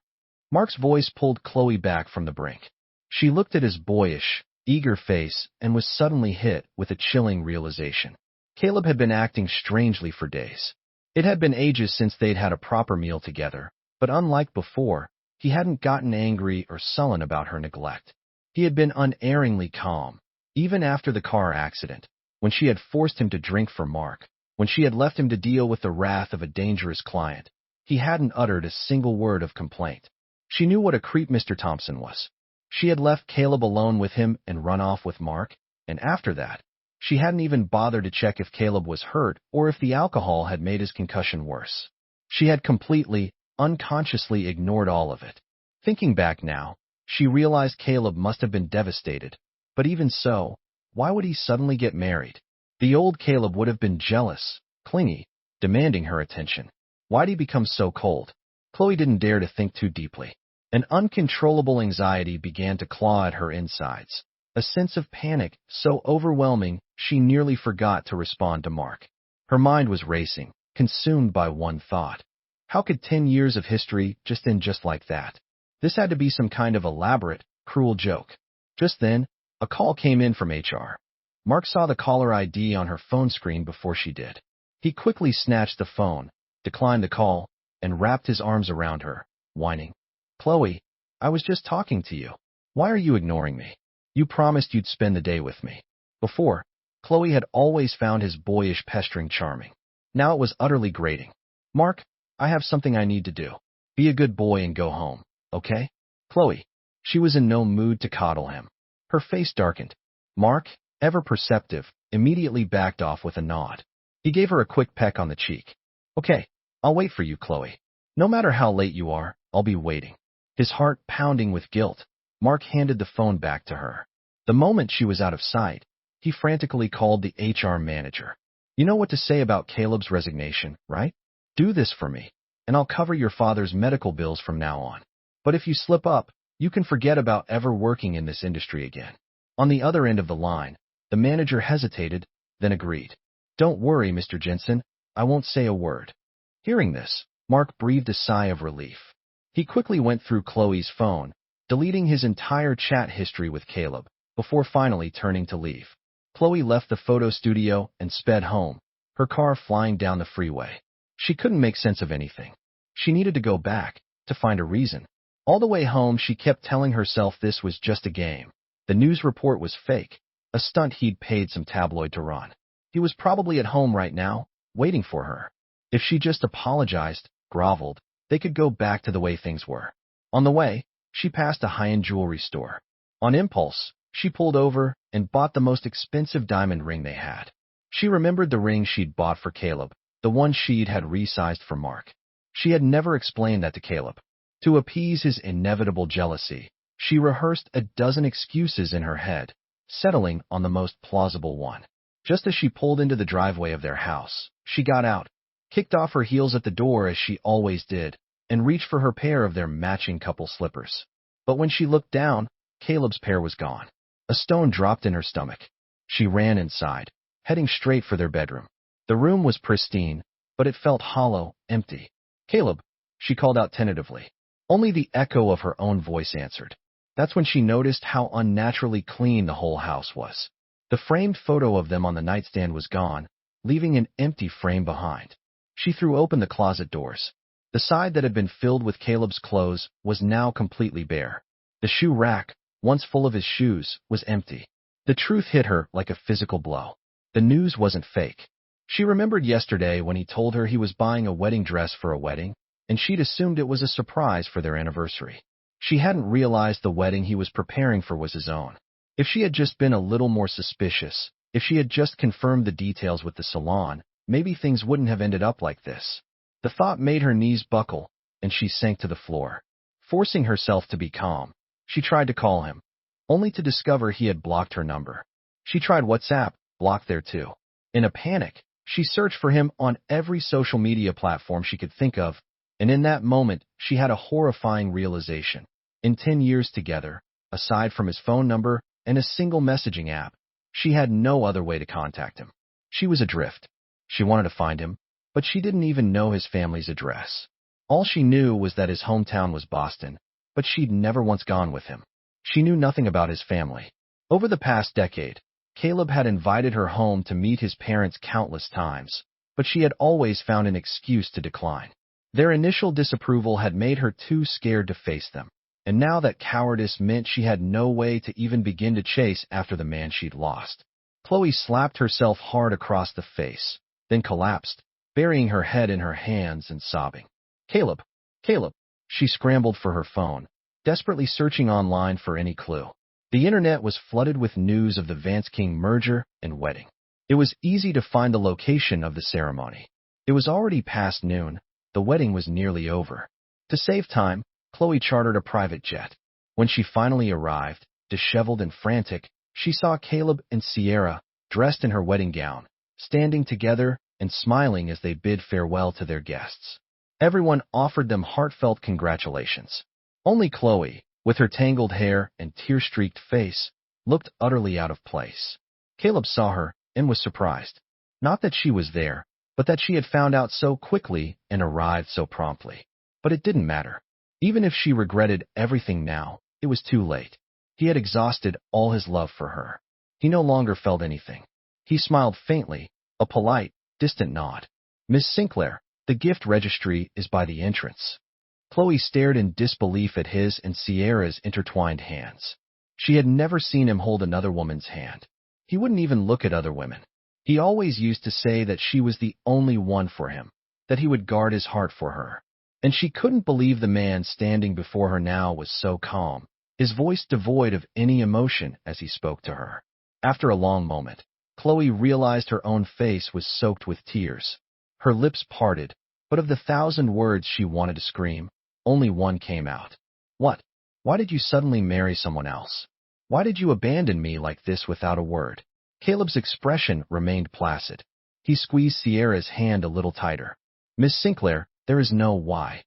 Mark's voice pulled Chloe back from the brink. She looked at his boyish, eager face and was suddenly hit with a chilling realization. Caleb had been acting strangely for days. It had been ages since they'd had a proper meal together, but unlike before, he hadn't gotten angry or sullen about her neglect. He had been unerringly calm, even after the car accident, when she had forced him to drink for Mark, when she had left him to deal with the wrath of a dangerous client. He hadn't uttered a single word of complaint. She knew what a creep Mr. Thompson was. She had left Caleb alone with him and run off with Mark, and after that, she hadn't even bothered to check if Caleb was hurt or if the alcohol had made his concussion worse. She had completely, unconsciously ignored all of it. Thinking back now, she realized Caleb must have been devastated, but even so, why would he suddenly get married? The old Caleb would have been jealous, clingy, demanding her attention. Why'd he become so cold? Chloe didn't dare to think too deeply. An uncontrollable anxiety began to claw at her insides. A sense of panic so overwhelming she nearly forgot to respond to Mark. Her mind was racing, consumed by one thought. How could 10 years of history just end just like that? This had to be some kind of elaborate, cruel joke. Just then, a call came in from HR. Mark saw the caller ID on her phone screen before she did. He quickly snatched the phone, declined the call, and wrapped his arms around her, whining. Chloe, I was just talking to you. Why are you ignoring me? You promised you'd spend the day with me. Before, Chloe had always found his boyish pestering charming. Now it was utterly grating. Mark, I have something I need to do. Be a good boy and go home, okay? Chloe. She was in no mood to coddle him. Her face darkened. Mark, ever perceptive, immediately backed off with a nod. He gave her a quick peck on the cheek. Okay, I'll wait for you, Chloe. No matter how late you are, I'll be waiting. His heart pounding with guilt, Mark handed the phone back to her. The moment she was out of sight, he frantically called the HR manager. You know what to say about Caleb's resignation, right? Do this for me, and I'll cover your father's medical bills from now on. But if you slip up, you can forget about ever working in this industry again. On the other end of the line, the manager hesitated, then agreed. Don't worry, Mr. Jensen, I won't say a word. Hearing this, Mark breathed a sigh of relief. He quickly went through Chloe's phone, deleting his entire chat history with Caleb, before finally turning to leave. Chloe left the photo studio and sped home, her car flying down the freeway. She couldn't make sense of anything. She needed to go back, to find a reason. All the way home she kept telling herself this was just a game. The news report was fake, a stunt he'd paid some tabloid to run. He was probably at home right now, waiting for her. If she just apologized, groveled, they could go back to the way things were. On the way, she passed a high-end jewelry store. On impulse, she pulled over and bought the most expensive diamond ring they had. She remembered the ring she'd bought for Caleb, the one she'd had resized for Mark. She had never explained that to Caleb. To appease his inevitable jealousy, she rehearsed a dozen excuses in her head, settling on the most plausible one. Just as she pulled into the driveway of their house, she got out, kicked off her heels at the door as she always did, and reached for her pair of their matching couple slippers. But when she looked down, Caleb's pair was gone. A stone dropped in her stomach. She ran inside, heading straight for their bedroom. The room was pristine, but it felt hollow, empty. Caleb, she called out tentatively. Only the echo of her own voice answered. That's when she noticed how unnaturally clean the whole house was. The framed photo of them on the nightstand was gone, leaving an empty frame behind. She threw open the closet doors. The side that had been filled with Caleb's clothes was now completely bare. The shoe rack, once full of his shoes, was empty. The truth hit her like a physical blow. The news wasn't fake. She remembered yesterday when he told her he was buying a wedding dress for a wedding, and she'd assumed it was a surprise for their anniversary. She hadn't realized the wedding he was preparing for was his own. If she had just been a little more suspicious, if she had just confirmed the details with the salon, maybe things wouldn't have ended up like this. The thought made her knees buckle, and she sank to the floor. Forcing herself to be calm, she tried to call him, only to discover he had blocked her number. She tried WhatsApp, blocked there too. In a panic, she searched for him on every social media platform she could think of, And in that moment, she had a horrifying realization. In 10 years together, aside from his phone number and a single messaging app, she had no other way to contact him. She was adrift. She wanted to find him, but she didn't even know his family's address. All she knew was that his hometown was Boston, but she'd never once gone with him. She knew nothing about his family. Over the past decade, Caleb had invited her home to meet his parents countless times, but she had always found an excuse to decline. Their initial disapproval had made her too scared to face them, and now that cowardice meant she had no way to even begin to chase after the man she'd lost. Chloe slapped herself hard across the face, then collapsed, burying her head in her hands and sobbing. Caleb! Caleb! She scrambled for her phone, desperately searching online for any clue. The internet was flooded with news of the Vance King merger and wedding. It was easy to find the location of the ceremony. It was already past noon. The wedding was nearly over. To save time, Chloe chartered a private jet. When she finally arrived, disheveled and frantic, she saw Caleb and Sierra, dressed in her wedding gown, standing together and smiling as they bid farewell to their guests. Everyone offered them heartfelt congratulations. Only Chloe, with her tangled hair and tear-streaked face, looked utterly out of place. Caleb saw her and was surprised. Not that she was there, but that she had found out so quickly and arrived so promptly. But it didn't matter. Even if she regretted everything now, it was too late. He had exhausted all his love for her. He no longer felt anything. He smiled faintly, a polite, distant nod. "Miss Sinclair, the gift registry is by the entrance." Chloe stared in disbelief at his and Sierra's intertwined hands. She had never seen him hold another woman's hand. He wouldn't even look at other women. He always used to say that she was the only one for him, that he would guard his heart for her. And she couldn't believe the man standing before her now was so calm, his voice devoid of any emotion as he spoke to her. After a long moment, Chloe realized her own face was soaked with tears. Her lips parted, but of the 1,000 words she wanted to scream, only one came out. "What? Why did you suddenly marry someone else? Why did you abandon me like this without a word?" Caleb's expression remained placid. He squeezed Sierra's hand a little tighter. "Miss Sinclair, there is no why.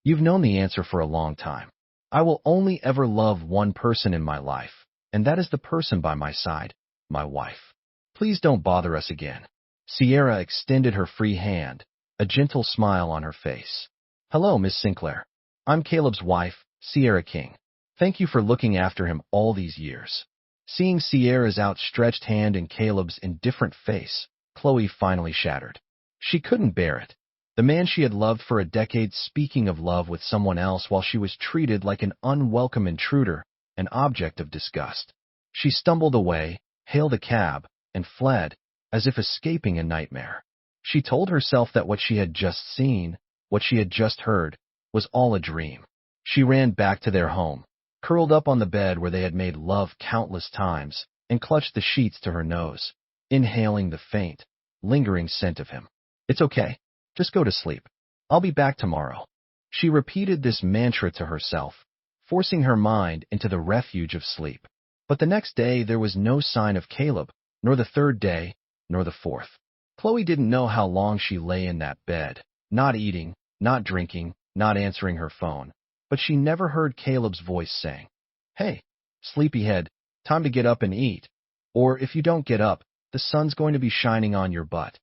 You've known the answer for a long time. I will only ever love one person in my life, and that is the person by my side, my wife. Please don't bother us again." Sierra extended her free hand, a gentle smile on her face. "Hello, Miss Sinclair. I'm Caleb's wife, Sierra King. Thank you for looking after him all these years." Seeing Sierra's outstretched hand and Caleb's indifferent face, Chloe finally shattered. She couldn't bear it. The man she had loved for a decade speaking of love with someone else while she was treated like an unwelcome intruder, an object of disgust. She stumbled away, hailed a cab, and fled, as if escaping a nightmare. She told herself that what she had just seen, what she had just heard, was all a dream. She ran back to their home, curled up on the bed where they had made love countless times, and clutched the sheets to her nose, inhaling the faint, lingering scent of him. "It's okay. Just go to sleep. I'll be back tomorrow." She repeated this mantra to herself, forcing her mind into the refuge of sleep. But the next day there was no sign of Caleb, nor the third day, nor the fourth. Chloe didn't know how long she lay in that bed, not eating, not drinking, not answering her phone, but she never heard Caleb's voice saying, "Hey, sleepyhead, time to get up and eat. Or if you don't get up, the sun's going to be shining on your butt."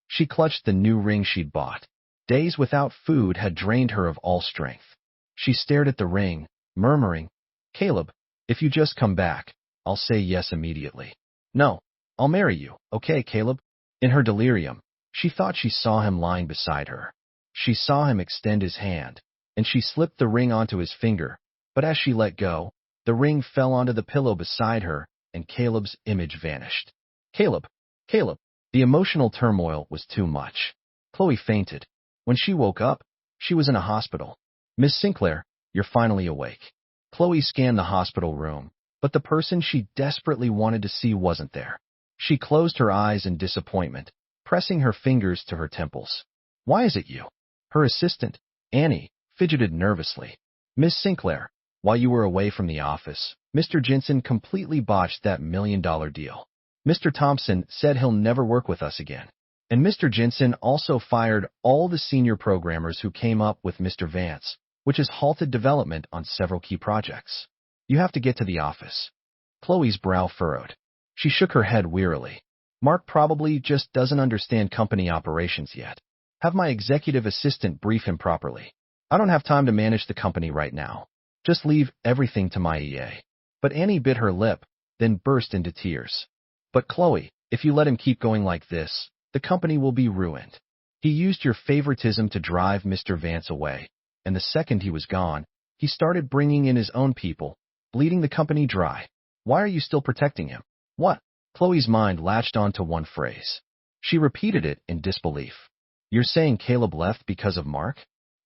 She clutched the new ring she'd bought. Days without food had drained her of all strength. She stared at the ring, murmuring, "Caleb, if you just come back, I'll say yes immediately. No, I'll marry you, okay, Caleb?" In her delirium, she thought she saw him lying beside her. She saw him extend his hand, and she slipped the ring onto his finger, but as she let go, the ring fell onto the pillow beside her, and Caleb's image vanished. "Caleb! Caleb!" The emotional turmoil was too much. Chloe fainted. When she woke up, she was in a hospital. "Miss Sinclair, you're finally awake." Chloe scanned the hospital room, but the person she desperately wanted to see wasn't there. She closed her eyes in disappointment, pressing her fingers to her temples. "Why is it you?" Her assistant, Annie, fidgeted nervously. "Miss Sinclair, while you were away from the office, Mr. Jensen completely botched that $1 million deal. Mr. Thompson said he'll never work with us again. And Mr. Jensen also fired all the senior programmers who came up with Mr. Vance, which has halted development on several key projects. You have to get to the office. Chloe's brow furrowed. She shook her head wearily. Mark probably just doesn't understand company operations yet. Have my executive assistant brief him properly. I don't have time to manage the company right now. Just leave everything to my EA. But Annie bit her lip, then burst into tears. But Chloe, if you let him keep going like this, the company will be ruined. He used your favoritism to drive Mr. Vance away, and the second he was gone, he started bringing in his own people, bleeding the company dry. Why are you still protecting him? What? Chloe's mind latched onto one phrase. She repeated it in disbelief. You're saying Caleb left because of Mark?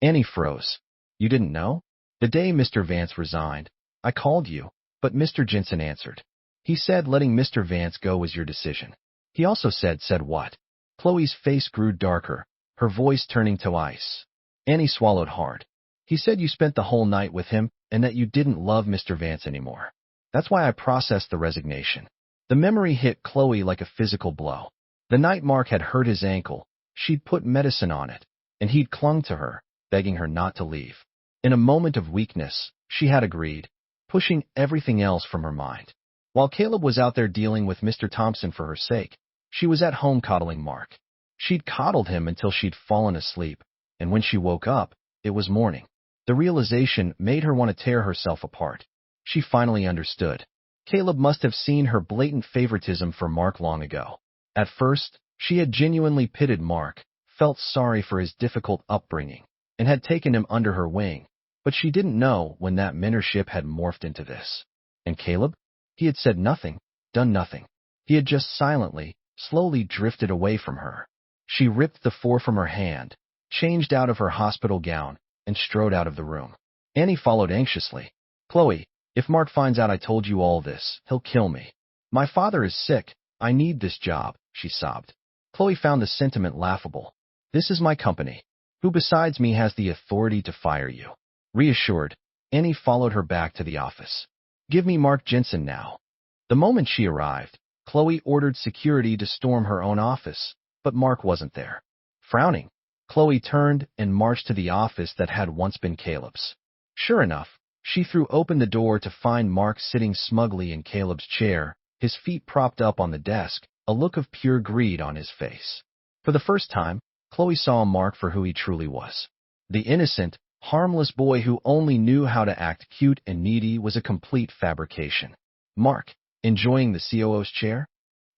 Annie froze. You didn't know? The day Mr. Vance resigned, I called you, but Mr. Jensen answered. He said letting Mr. Vance go was your decision. He also said what? Chloe's face grew darker, her voice turning to ice. Annie swallowed hard. He said you spent the whole night with him and that you didn't love Mr. Vance anymore. That's why I processed the resignation. The memory hit Chloe like a physical blow. The night Mark had hurt his ankle, she'd put medicine on it, and he'd clung to her, begging her not to leave. In a moment of weakness, she had agreed, pushing everything else from her mind. While Caleb was out there dealing with Mr. Thompson for her sake, she was at home coddling Mark. She'd coddled him until she'd fallen asleep, and when she woke up, it was morning. The realization made her want to tear herself apart. She finally understood. Caleb must have seen her blatant favoritism for Mark long ago. At first, she had genuinely pitied Mark, felt sorry for his difficult upbringing, and had taken him under her wing, but she didn't know when that mentorship had morphed into this. And Caleb? He had said nothing, done nothing. He had just silently, slowly drifted away from her. She ripped the four from her hand, changed out of her hospital gown, and strode out of the room. Annie followed anxiously. Chloe, if Mark finds out I told you all this, he'll kill me. My father is sick. I need this job, she sobbed. Chloe found the sentiment laughable. This is my company. Who besides me has the authority to fire you? Reassured, Annie followed her back to the office. Give me Mark Jensen now. The moment she arrived, Chloe ordered security to storm her own office, but Mark wasn't there. Frowning, Chloe turned and marched to the office that had once been Caleb's. Sure enough, she threw open the door to find Mark sitting smugly in Caleb's chair, his feet propped up on the desk, a look of pure greed on his face. For the first time, Chloe saw Mark for who he truly was. The innocent, harmless boy who only knew how to act cute and needy was a complete fabrication. Mark, enjoying the COO's chair?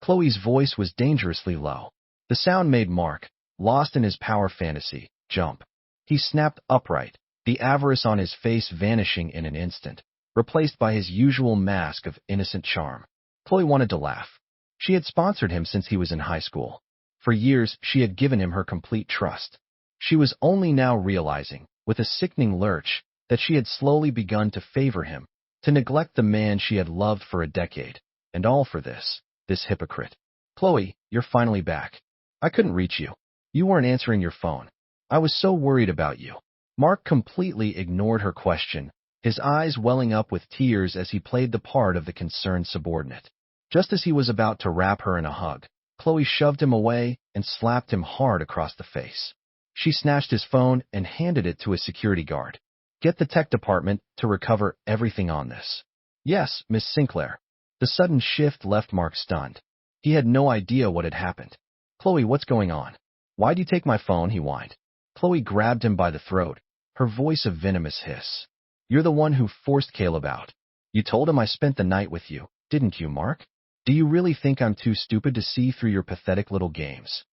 Chloe's voice was dangerously low. The sound made Mark, lost in his power fantasy, jump. He snapped upright, the avarice on his face vanishing in an instant, replaced by his usual mask of innocent charm. Chloe wanted to laugh. She had sponsored him since he was in high school. For years, she had given him her complete trust. She was only now realizing, with a sickening lurch, that she had slowly begun to favor him, to neglect the man she had loved for a decade, and all for this hypocrite. Chloe, you're finally back. I couldn't reach you. You weren't answering your phone. I was so worried about you. Mark completely ignored her question, his eyes welling up with tears as he played the part of the concerned subordinate. Just as he was about to wrap her in a hug, Chloe shoved him away and slapped him hard across the face. She snatched his phone and handed it to a security guard. Get the tech department to recover everything on this. Yes, Miss Sinclair. The sudden shift left Mark stunned. He had no idea what had happened. Chloe, what's going on? Why'd you take my phone? He whined. Chloe grabbed him by the throat, her voice a venomous hiss. You're the one who forced Caleb out. You told him I spent the night with you, didn't you, Mark? Do you really think I'm too stupid to see through your pathetic little games?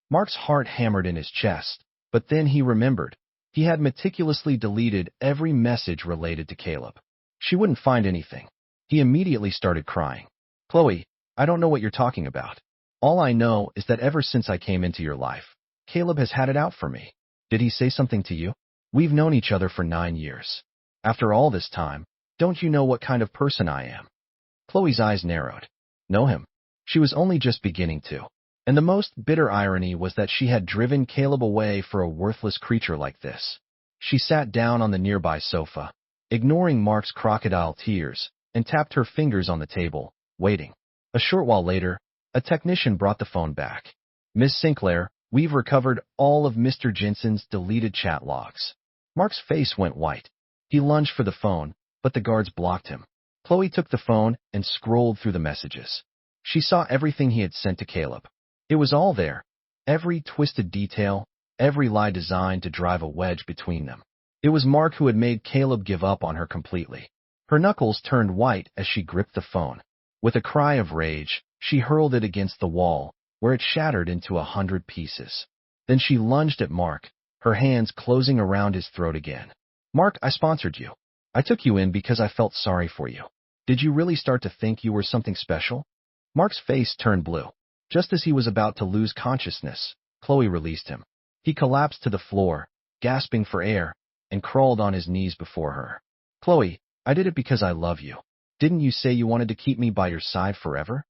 Mark's heart hammered in his chest, but then he remembered. He had meticulously deleted every message related to Caleb. She wouldn't find anything. He immediately started crying. Chloe, I don't know what you're talking about. All I know is that ever since I came into your life, Caleb has had it out for me. Did he say something to you? We've known each other for 9 years. After all this time, don't you know what kind of person I am? Chloe's eyes narrowed. Know him? She was only just beginning to. And the most bitter irony was that she had driven Caleb away for a worthless creature like this. She sat down on the nearby sofa, ignoring Mark's crocodile tears, and tapped her fingers on the table, waiting. A short while later, a technician brought the phone back. Miss Sinclair, we've recovered all of Mr. Jensen's deleted chat logs. Mark's face went white. He lunged for the phone, but the guards blocked him. Chloe took the phone and scrolled through the messages. She saw everything he had sent to Caleb. It was all there. Every twisted detail, every lie designed to drive a wedge between them. It was Mark who had made Caleb give up on her completely. Her knuckles turned white as she gripped the phone. With a cry of rage, she hurled it against the wall, where it shattered into 100 pieces. Then she lunged at Mark, her hands closing around his throat again. Mark, I sponsored you. I took you in because I felt sorry for you. Did you really start to think you were something special? Mark's face turned blue. Just as he was about to lose consciousness, Chloe released him. He collapsed to the floor, gasping for air, and crawled on his knees before her. Chloe, I did it because I love you. Didn't you say you wanted to keep me by your side forever?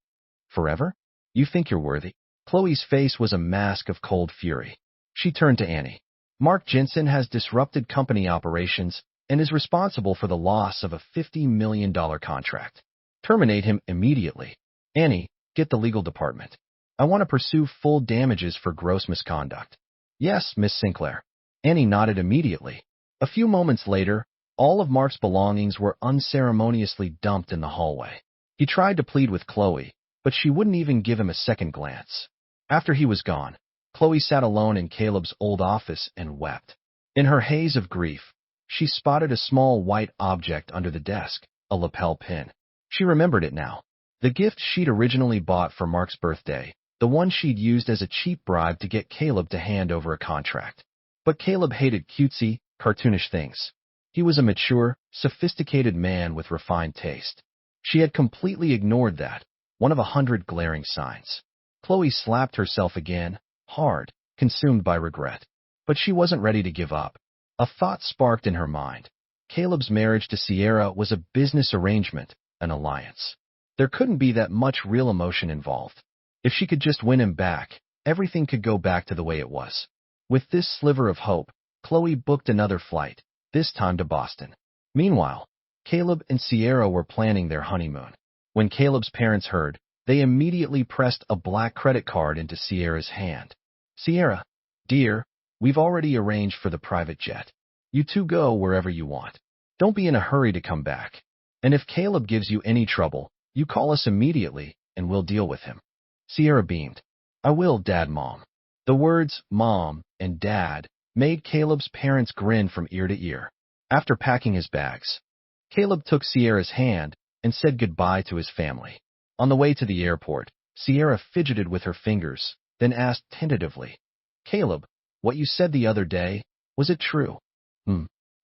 Forever? You think you're worthy? Chloe's face was a mask of cold fury. She turned to Annie. Mark Jensen has disrupted company operations and is responsible for the loss of a $50 million contract. Terminate him immediately. Annie, get the legal department. I want to pursue full damages for gross misconduct. Yes, Miss Sinclair. Annie nodded immediately. A few moments later, all of Mark's belongings were unceremoniously dumped in the hallway. He tried to plead with Chloe, but she wouldn't even give him a second glance. After he was gone, Chloe sat alone in Caleb's old office and wept. In her haze of grief, she spotted a small white object under the desk, a lapel pin. She remembered it now. The gift she'd originally bought for Mark's birthday, the one she'd used as a cheap bribe to get Caleb to hand over a contract. But Caleb hated cutesy, cartoonish things. He was a mature, sophisticated man with refined taste. She had completely ignored that, one of 100 glaring signs. Chloe slapped herself again, hard, consumed by regret. But she wasn't ready to give up. A thought sparked in her mind. Caleb's marriage to Sierra was a business arrangement, an alliance. There couldn't be that much real emotion involved. If she could just win him back, everything could go back to the way it was. With this sliver of hope, Chloe booked another flight, this time to Boston. Meanwhile, Caleb and Sierra were planning their honeymoon. When Caleb's parents heard, they immediately pressed a black credit card into Sierra's hand. Sierra, dear, we've already arranged for the private jet. You two go wherever you want. Don't be in a hurry to come back. And if Caleb gives you any trouble, you call us immediately, and we'll deal with him. Sierra beamed. I will, Dad, Mom. The words, Mom, and Dad, made Caleb's parents grin from ear to ear. After packing his bags, Caleb took Sierra's hand and said goodbye to his family. On the way to the airport, Sierra fidgeted with her fingers, then asked tentatively, Caleb, what you said the other day, was it true?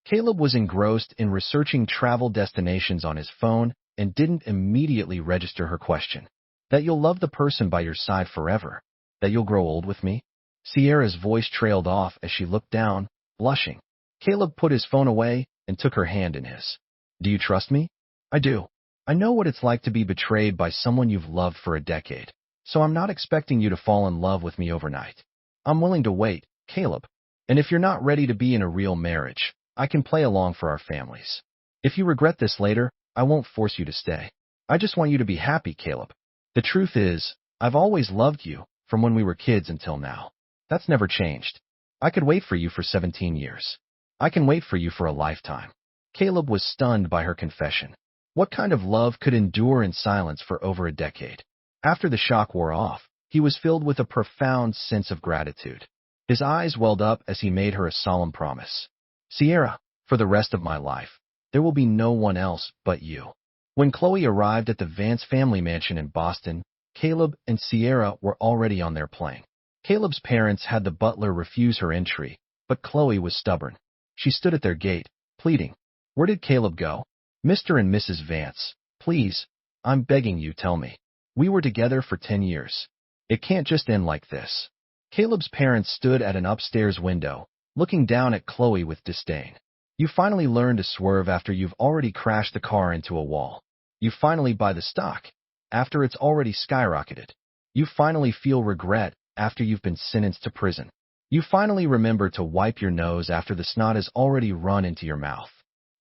Caleb was engrossed in researching travel destinations on his phone and didn't immediately register her question. That you'll love the person by your side forever? That you'll grow old with me? Sierra's voice trailed off as she looked down, blushing. Caleb put his phone away and took her hand in his. Do you trust me? I do. I know what it's like to be betrayed by someone you've loved for a decade, so I'm not expecting you to fall in love with me overnight. I'm willing to wait, Caleb. And if you're not ready to be in a real marriage, I can play along for our families. If you regret this later, I won't force you to stay. I just want you to be happy, Caleb. The truth is, I've always loved you, from when we were kids until now. That's never changed. I could wait for you for 17 years. I can wait for you for a lifetime. Caleb was stunned by her confession. What kind of love could endure in silence for over a decade? After the shock wore off, he was filled with a profound sense of gratitude. His eyes welled up as he made her a solemn promise. Sierra, for the rest of my life, there will be no one else but you. When Chloe arrived at the Vance family mansion in Boston, Caleb and Sierra were already on their plane. Caleb's parents had the butler refuse her entry, but Chloe was stubborn. She stood at their gate, pleading. Where did Caleb go? Mr. and Mrs. Vance, please, I'm begging you, tell me. We were together for 10 years. It can't just end like this. Caleb's parents stood at an upstairs window, looking down at Chloe with disdain. You finally learn to swerve after you've already crashed the car into a wall. You finally buy the stock after it's already skyrocketed. You finally feel regret after you've been sentenced to prison. You finally remember to wipe your nose after the snot has already run into your mouth.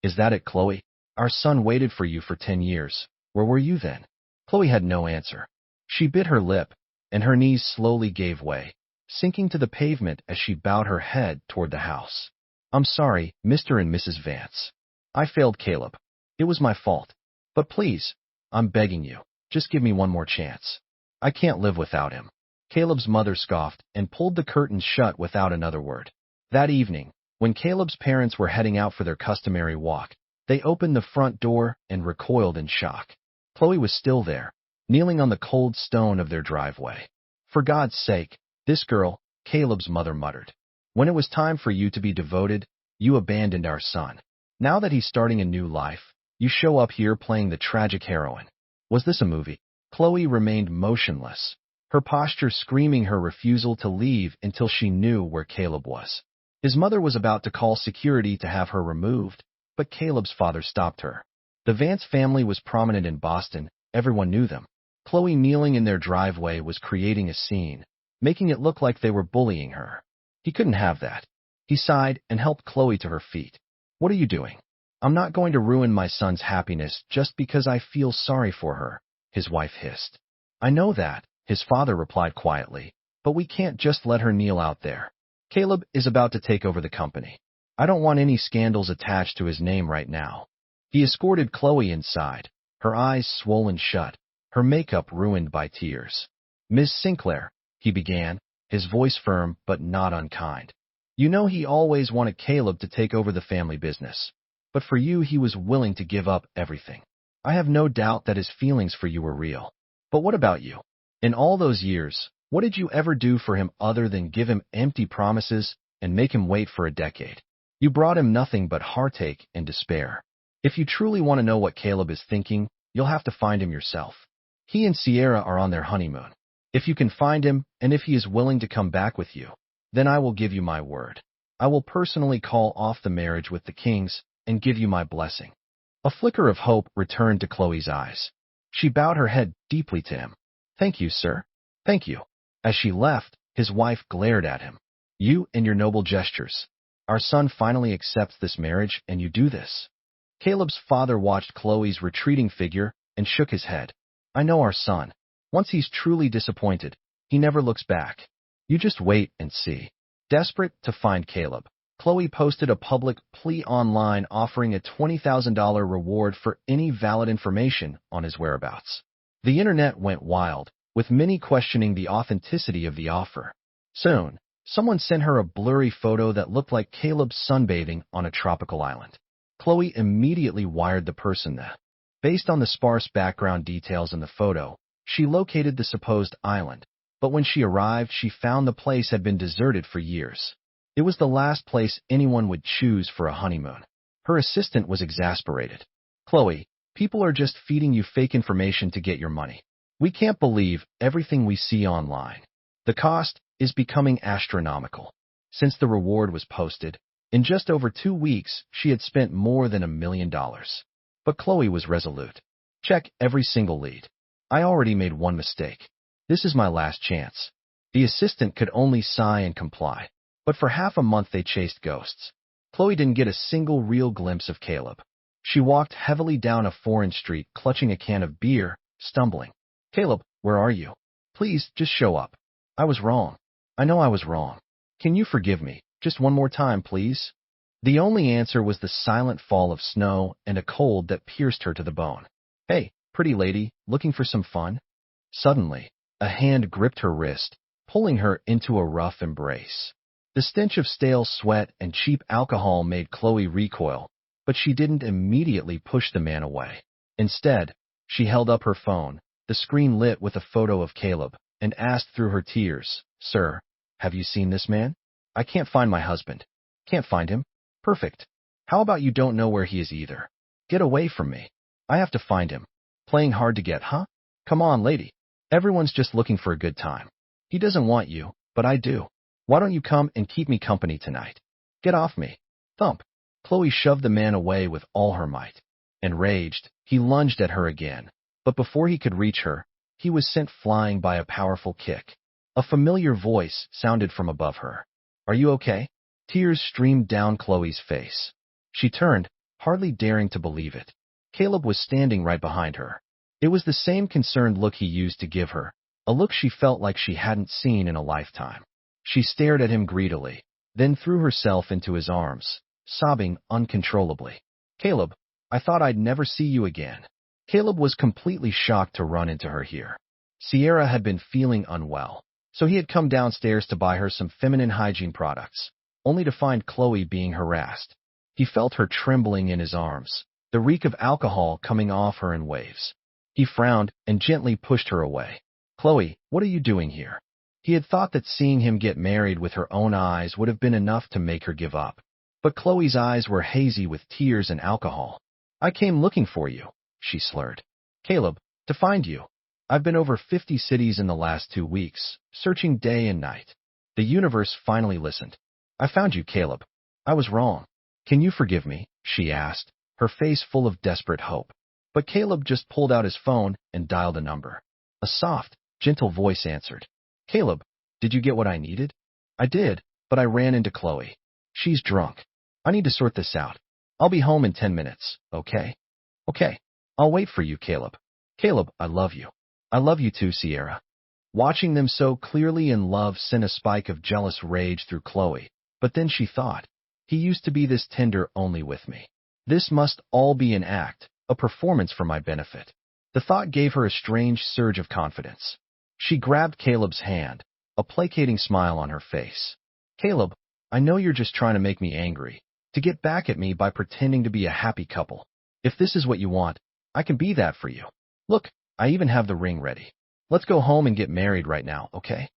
Is that it, Chloe? Our son waited for you for 10 years. Where were you then? Chloe had no answer. She bit her lip and her knees slowly gave way, sinking to the pavement as she bowed her head toward the house. I'm sorry, Mr. and Mrs. Vance. I failed Caleb. It was my fault. But please, I'm begging you, just give me one more chance. I can't live without him. Caleb's mother scoffed and pulled the curtains shut without another word. That evening, when Caleb's parents were heading out for their customary walk, they opened the front door and recoiled in shock. Chloe was still there, kneeling on the cold stone of their driveway. For God's sake, this girl, Caleb's mother muttered. When it was time for you to be devoted, you abandoned our son. Now that he's starting a new life, you show up here playing the tragic heroine. Was this a movie? Chloe remained motionless, her posture screaming her refusal to leave until she knew where Caleb was. His mother was about to call security to have her removed, but Caleb's father stopped her. The Vance family was prominent in Boston, everyone knew them. Chloe kneeling in their driveway was creating a scene, making it look like they were bullying her. He couldn't have that. He sighed and helped Chloe to her feet. What are you doing? I'm not going to ruin my son's happiness just because I feel sorry for her, his wife hissed. I know that, his father replied quietly, but we can't just let her kneel out there. Caleb is about to take over the company. I don't want any scandals attached to his name right now. He escorted Chloe inside, her eyes swollen shut, her makeup ruined by tears. Ms. Sinclair, he began, his voice firm but not unkind. You know he always wanted Caleb to take over the family business. But for you he was willing to give up everything. I have no doubt that his feelings for you were real. But what about you? In all those years, what did you ever do for him other than give him empty promises and make him wait for a decade? You brought him nothing but heartache and despair. If you truly want to know what Caleb is thinking, you'll have to find him yourself. He and Sierra are on their honeymoon. If you can find him, and if he is willing to come back with you, then I will give you my word. I will personally call off the marriage with the Kings and give you my blessing. A flicker of hope returned to Chloe's eyes. She bowed her head deeply to him. Thank you, sir. Thank you. As she left, his wife glared at him. You and your noble gestures. Our son finally accepts this marriage, and you do this. Caleb's father watched Chloe's retreating figure and shook his head. I know our son. Once he's truly disappointed, he never looks back. You just wait and see. Desperate to find Caleb, Chloe posted a public plea online offering a $20,000 reward for any valid information on his whereabouts. The internet went wild, with many questioning the authenticity of the offer. Soon, someone sent her a blurry photo that looked like Caleb sunbathing on a tropical island. Chloe immediately wired the person that, based on the sparse background details in the photo, she located the supposed island, but when she arrived, she found the place had been deserted for years. It was the last place anyone would choose for a honeymoon. Her assistant was exasperated. Chloe, people are just feeding you fake information to get your money. We can't believe everything we see online. The cost is becoming astronomical. Since the reward was posted, in just over 2 weeks, she had spent more than $1 million. But Chloe was resolute. Check every single lead. I already made one mistake. This is my last chance. The assistant could only sigh and comply. But for half a month they chased ghosts. Chloe didn't get a single real glimpse of Caleb. She walked heavily down a foreign street, clutching a can of beer, stumbling. Caleb, where are you? Please, just show up. I was wrong. I know I was wrong. Can you forgive me? Just one more time, please. The only answer was the silent fall of snow and a cold that pierced her to the bone. Hey, pretty lady, looking for some fun? Suddenly, a hand gripped her wrist, pulling her into a rough embrace. The stench of stale sweat and cheap alcohol made Chloe recoil, but she didn't immediately push the man away. Instead, she held up her phone, the screen lit with a photo of Caleb, and asked through her tears, Sir, have you seen this man? I can't find my husband. Can't find him? Perfect. How about you don't know where he is either? Get away from me. I have to find him. Playing hard to get, huh? Come on, lady. Everyone's just looking for a good time. He doesn't want you, but I do. Why don't you come and keep me company tonight? Get off me. Thump. Chloe shoved the man away with all her might. Enraged, he lunged at her again. But before he could reach her, he was sent flying by a powerful kick. A familiar voice sounded from above her. Are you okay? Tears streamed down Chloe's face. She turned, hardly daring to believe it. Caleb was standing right behind her. It was the same concerned look he used to give her, a look she felt like she hadn't seen in a lifetime. She stared at him greedily, then threw herself into his arms, sobbing uncontrollably. Caleb, I thought I'd never see you again. Caleb was completely shocked to run into her here. Sierra had been feeling unwell, so he had come downstairs to buy her some feminine hygiene products, only to find Chloe being harassed. He felt her trembling in his arms, the reek of alcohol coming off her in waves. He frowned and gently pushed her away. Chloe, what are you doing here? He had thought that seeing him get married with her own eyes would have been enough to make her give up. But Chloe's eyes were hazy with tears and alcohol. I came looking for you, she slurred. Caleb, to find you. I've been over 50 cities in the last 2 weeks, searching day and night. The universe finally listened. I found you, Caleb. I was wrong. Can you forgive me? She asked, her face full of desperate hope. But Caleb just pulled out his phone and dialed a number. A soft, gentle voice answered. Caleb, did you get what I needed? I did, but I ran into Chloe. She's drunk. I need to sort this out. I'll be home in 10 minutes, okay? Okay. I'll wait for you, Caleb. Caleb, I love you. I love you too, Sierra. Watching them so clearly in love sent a spike of jealous rage through Chloe, but then she thought, he used to be this tender only with me. This must all be an act, a performance for my benefit. The thought gave her a strange surge of confidence. She grabbed Caleb's hand, a placating smile on her face. Caleb, I know you're just trying to make me angry, to get back at me by pretending to be a happy couple. If this is what you want, I can be that for you. Look, I even have the ring ready. Let's go home and get married right now, okay?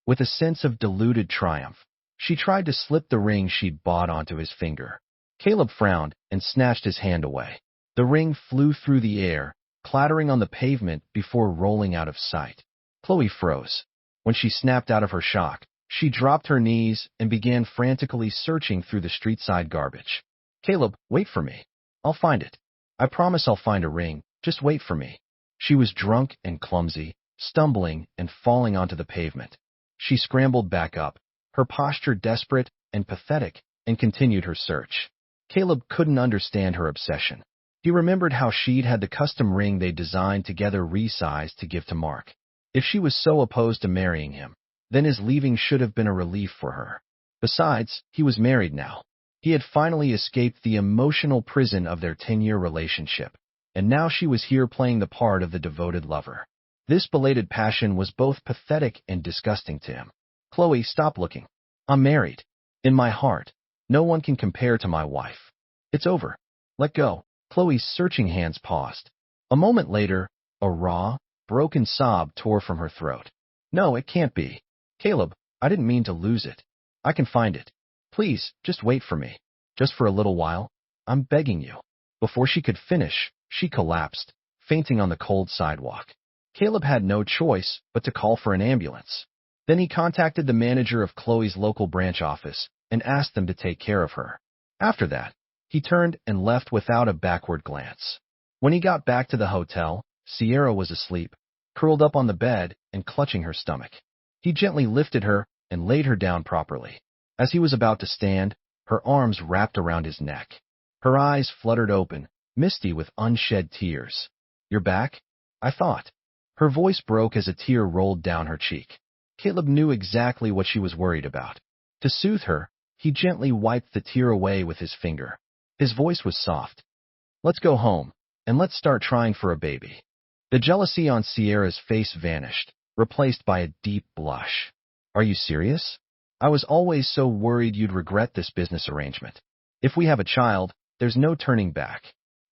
With a sense of diluted triumph, she tried to slip the ring she'd bought onto his finger. Caleb frowned and snatched his hand away. The ring flew through the air, clattering on the pavement before rolling out of sight. Chloe froze. When she snapped out of her shock, she dropped her knees and began frantically searching through the street-side garbage. Caleb, wait for me. I'll find it. I promise I'll find a ring. Just wait for me. She was drunk and clumsy, stumbling and falling onto the pavement. She scrambled back up, her posture desperate and pathetic, and continued her search. Caleb couldn't understand her obsession. He remembered how she'd had the custom ring they designed together resized to give to Mark. If she was so opposed to marrying him, then his leaving should have been a relief for her. Besides, he was married now. He had finally escaped the emotional prison of their 10-year relationship, and now she was here playing the part of the devoted lover. This belated passion was both pathetic and disgusting to him. Chloe, stop looking. I'm married. In my heart, no one can compare to my wife. It's over. Let go. Chloe's searching hands paused. A moment later, a raw, broken sob tore from her throat. No, it can't be. Caleb, I didn't mean to lose it. I can find it. Please, just wait for me. Just for a little while. I'm begging you. Before she could finish, she collapsed, fainting on the cold sidewalk. Caleb had no choice but to call for an ambulance. Then he contacted the manager of Chloe's local branch office and asked them to take care of her. After that, he turned and left without a backward glance. When he got back to the hotel, Sierra was asleep, curled up on the bed and clutching her stomach. He gently lifted her and laid her down properly. As he was about to stand, her arms wrapped around his neck. Her eyes fluttered open, misty with unshed tears. You're back? I thought. Her voice broke as a tear rolled down her cheek. Caleb knew exactly what she was worried about. To soothe her, he gently wiped the tear away with his finger. His voice was soft. Let's go home, and let's start trying for a baby. The jealousy on Sierra's face vanished, replaced by a deep blush. Are you serious? I was always so worried you'd regret this business arrangement. If we have a child, there's no turning back.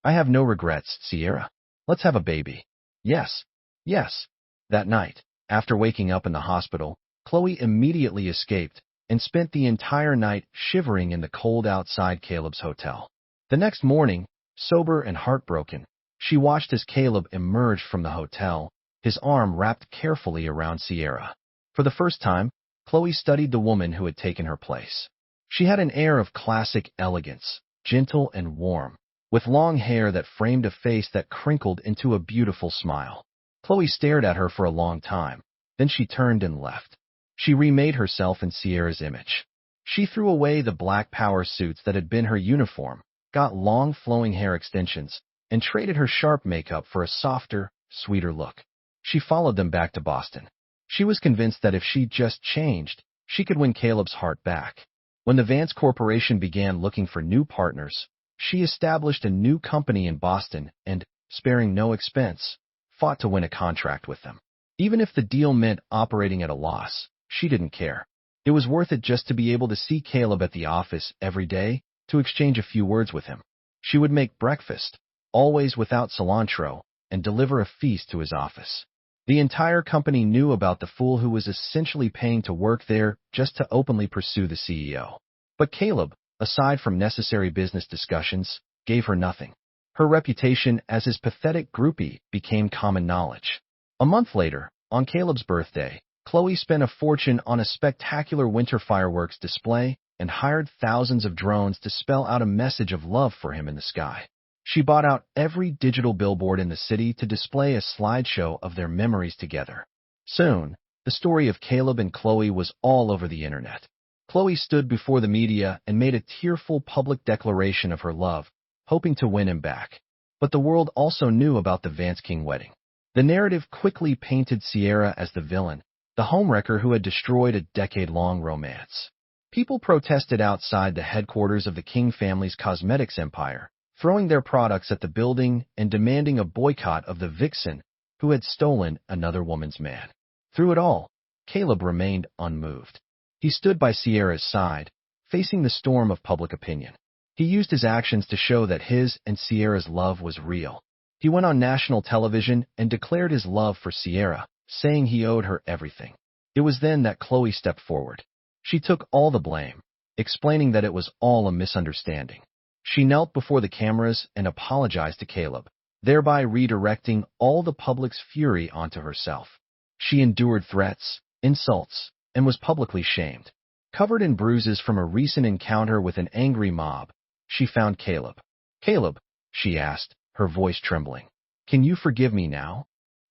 I have no regrets, Sierra. Let's have a baby. Yes. Yes. That night, after waking up in the hospital, Chloe immediately escaped and spent the entire night shivering in the cold outside Caleb's hotel. The next morning, sober and heartbroken, she watched as Caleb emerged from the hotel, his arm wrapped carefully around Sierra. For the first time, Chloe studied the woman who had taken her place. She had an air of classic elegance, gentle and warm, with long hair that framed a face that crinkled into a beautiful smile. Chloe stared at her for a long time, then she turned and left. She remade herself in Sierra's image. She threw away the black power suits that had been her uniform, got long flowing hair extensions, and traded her sharp makeup for a softer, sweeter look. She followed them back to Boston. She was convinced that if she just changed, she could win Caleb's heart back. When the Vance Corporation began looking for new partners, she established a new company in Boston and, sparing no expense, fought to win a contract with them. Even if the deal meant operating at a loss, she didn't care. It was worth it just to be able to see Caleb at the office every day, to exchange a few words with him. She would make breakfast, always without cilantro, and deliver a feast to his office. The entire company knew about the fool who was essentially paying to work there just to openly pursue the CEO. But Caleb, aside from necessary business discussions, gave her nothing. Her reputation as his pathetic groupie became common knowledge. A month later, on Caleb's birthday, Chloe spent a fortune on a spectacular winter fireworks display and hired thousands of drones to spell out a message of love for him in the sky. She bought out every digital billboard in the city to display a slideshow of their memories together. Soon, the story of Caleb and Chloe was all over the internet. Chloe stood before the media and made a tearful public declaration of her love, hoping to win him back. But the world also knew about the Vance King wedding. The narrative quickly painted Sierra as the villain, the homewrecker who had destroyed a decade-long romance. People protested outside the headquarters of the King family's cosmetics empire, throwing their products at the building and demanding a boycott of the vixen who had stolen another woman's man. Through it all, Caleb remained unmoved. He stood by Sierra's side, facing the storm of public opinion. He used his actions to show that his and Sierra's love was real. He went on national television and declared his love for Sierra, saying he owed her everything. It was then that Chloe stepped forward. She took all the blame, explaining that it was all a misunderstanding. She knelt before the cameras and apologized to Caleb, thereby redirecting all the public's fury onto herself. She endured threats, insults, and was publicly shamed. Covered in bruises from a recent encounter with an angry mob, she found Caleb. "Caleb," she asked, her voice trembling, "can you forgive me now?"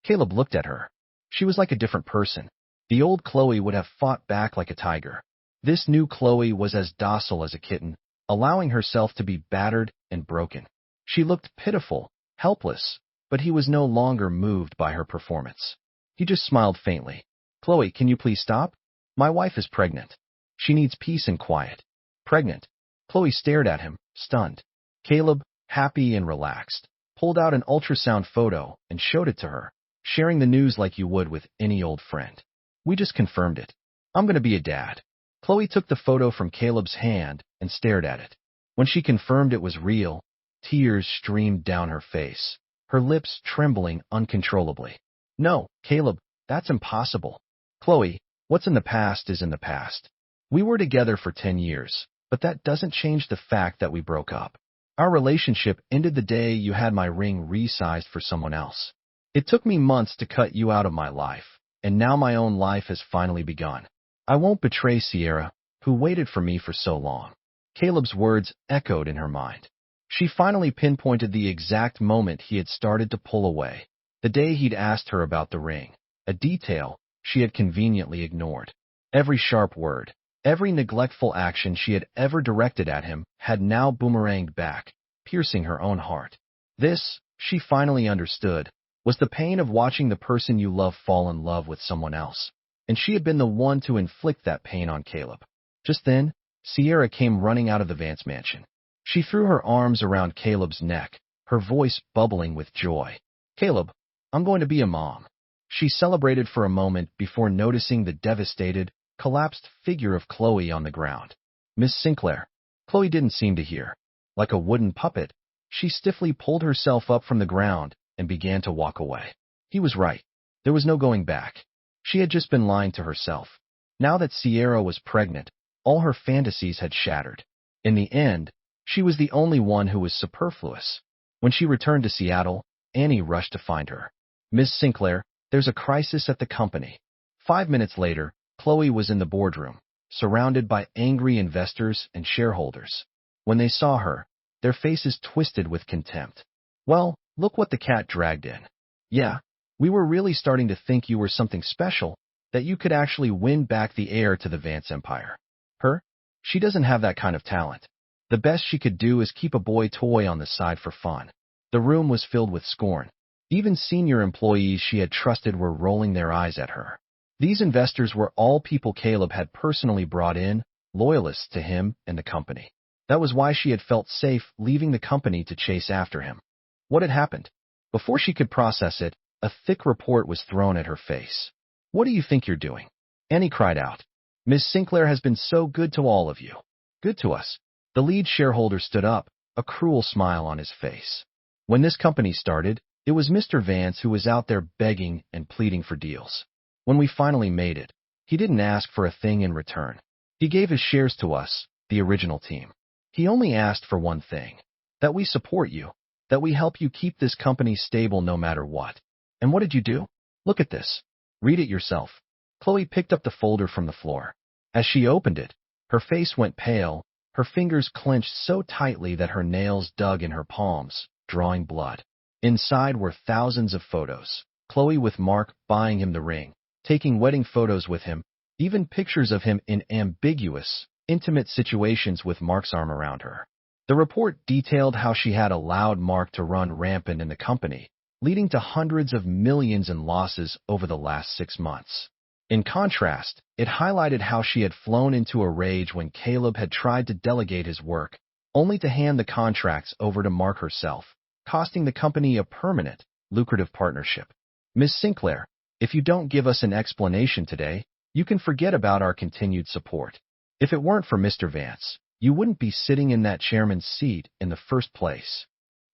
Caleb looked at her. She was like a different person. The old Chloe would have fought back like a tiger. This new Chloe was as docile as a kitten, allowing herself to be battered and broken. She looked pitiful, helpless, but he was no longer moved by her performance. He just smiled faintly. "Chloe, can you please stop? My wife is pregnant. She needs peace and quiet." "Pregnant?" Chloe stared at him, stunned. Caleb, happy and relaxed, pulled out an ultrasound photo and showed it to her, sharing the news like you would with any old friend. "We just confirmed it. I'm going to be a dad." Chloe took the photo from Caleb's hand and stared at it. When she confirmed it was real, tears streamed down her face, her lips trembling uncontrollably. "No, Caleb, that's impossible." "Chloe, what's in the past is in the past. We were together for 10 years, but that doesn't change the fact that we broke up. Our relationship ended the day you had my ring resized for someone else. It took me months to cut you out of my life, and now my own life has finally begun. I won't betray Sierra, who waited for me for so long." Caleb's words echoed in her mind. She finally pinpointed the exact moment he had started to pull away, the day he'd asked her about the ring, a detail she had conveniently ignored. Every sharp word, every neglectful action she had ever directed at him had now boomeranged back, piercing her own heart. This, she finally understood, was the pain of watching the person you love fall in love with someone else. And she had been the one to inflict that pain on Caleb. Just then, Sierra came running out of the Vance mansion. She threw her arms around Caleb's neck, her voice bubbling with joy. "Caleb, I'm going to be a mom." She celebrated for a moment before noticing the devastated, collapsed figure of Chloe on the ground. "Miss Sinclair." Chloe didn't seem to hear. Like a wooden puppet, she stiffly pulled herself up from the ground and began to walk away. He was right. There was no going back. She had just been lying to herself. Now that Sierra was pregnant, all her fantasies had shattered. In the end, she was the only one who was superfluous. When she returned to Seattle, Annie rushed to find her. "Miss Sinclair, there's a crisis at the company." 5 minutes later, Chloe was in the boardroom, surrounded by angry investors and shareholders. When they saw her, their faces twisted with contempt. "Well, look what the cat dragged in. Yeah, we were really starting to think you were something special, that you could actually win back the heir to the Vance empire. Her? She doesn't have that kind of talent. The best she could do is keep a boy toy on the side for fun." The room was filled with scorn. Even senior employees she had trusted were rolling their eyes at her. These investors were all people Caleb had personally brought in, loyalists to him and the company. That was why she had felt safe leaving the company to chase after him. What had happened? Before she could process it, a thick report was thrown at her face. "What do you think you're doing?" Annie cried out. "Ms. Sinclair has been so good to all of you." "Good to us." The lead shareholder stood up, a cruel smile on his face. "When this company started, it was Mr. Vance who was out there begging and pleading for deals. When we finally made it, he didn't ask for a thing in return. He gave his shares to us, the original team. He only asked for one thing: that we support you, that we help you keep this company stable no matter what. And what did you do? Look at this. Read it yourself." Chloe picked up the folder from the floor. As she opened it, her face went pale, her fingers clenched so tightly that her nails dug in her palms, drawing blood. Inside were thousands of photos. Chloe with Mark buying him the ring, taking wedding photos with him, even pictures of him in ambiguous, intimate situations with Mark's arm around her. The report detailed how she had allowed Mark to run rampant in the company, leading to hundreds of millions in losses over the last 6 months. In contrast, it highlighted how she had flown into a rage when Caleb had tried to delegate his work, only to hand the contracts over to Mark herself, costing the company a permanent, lucrative partnership. "Ms. Sinclair, if you don't give us an explanation today, you can forget about our continued support. If it weren't for Mr. Vance, you wouldn't be sitting in that chairman's seat in the first place."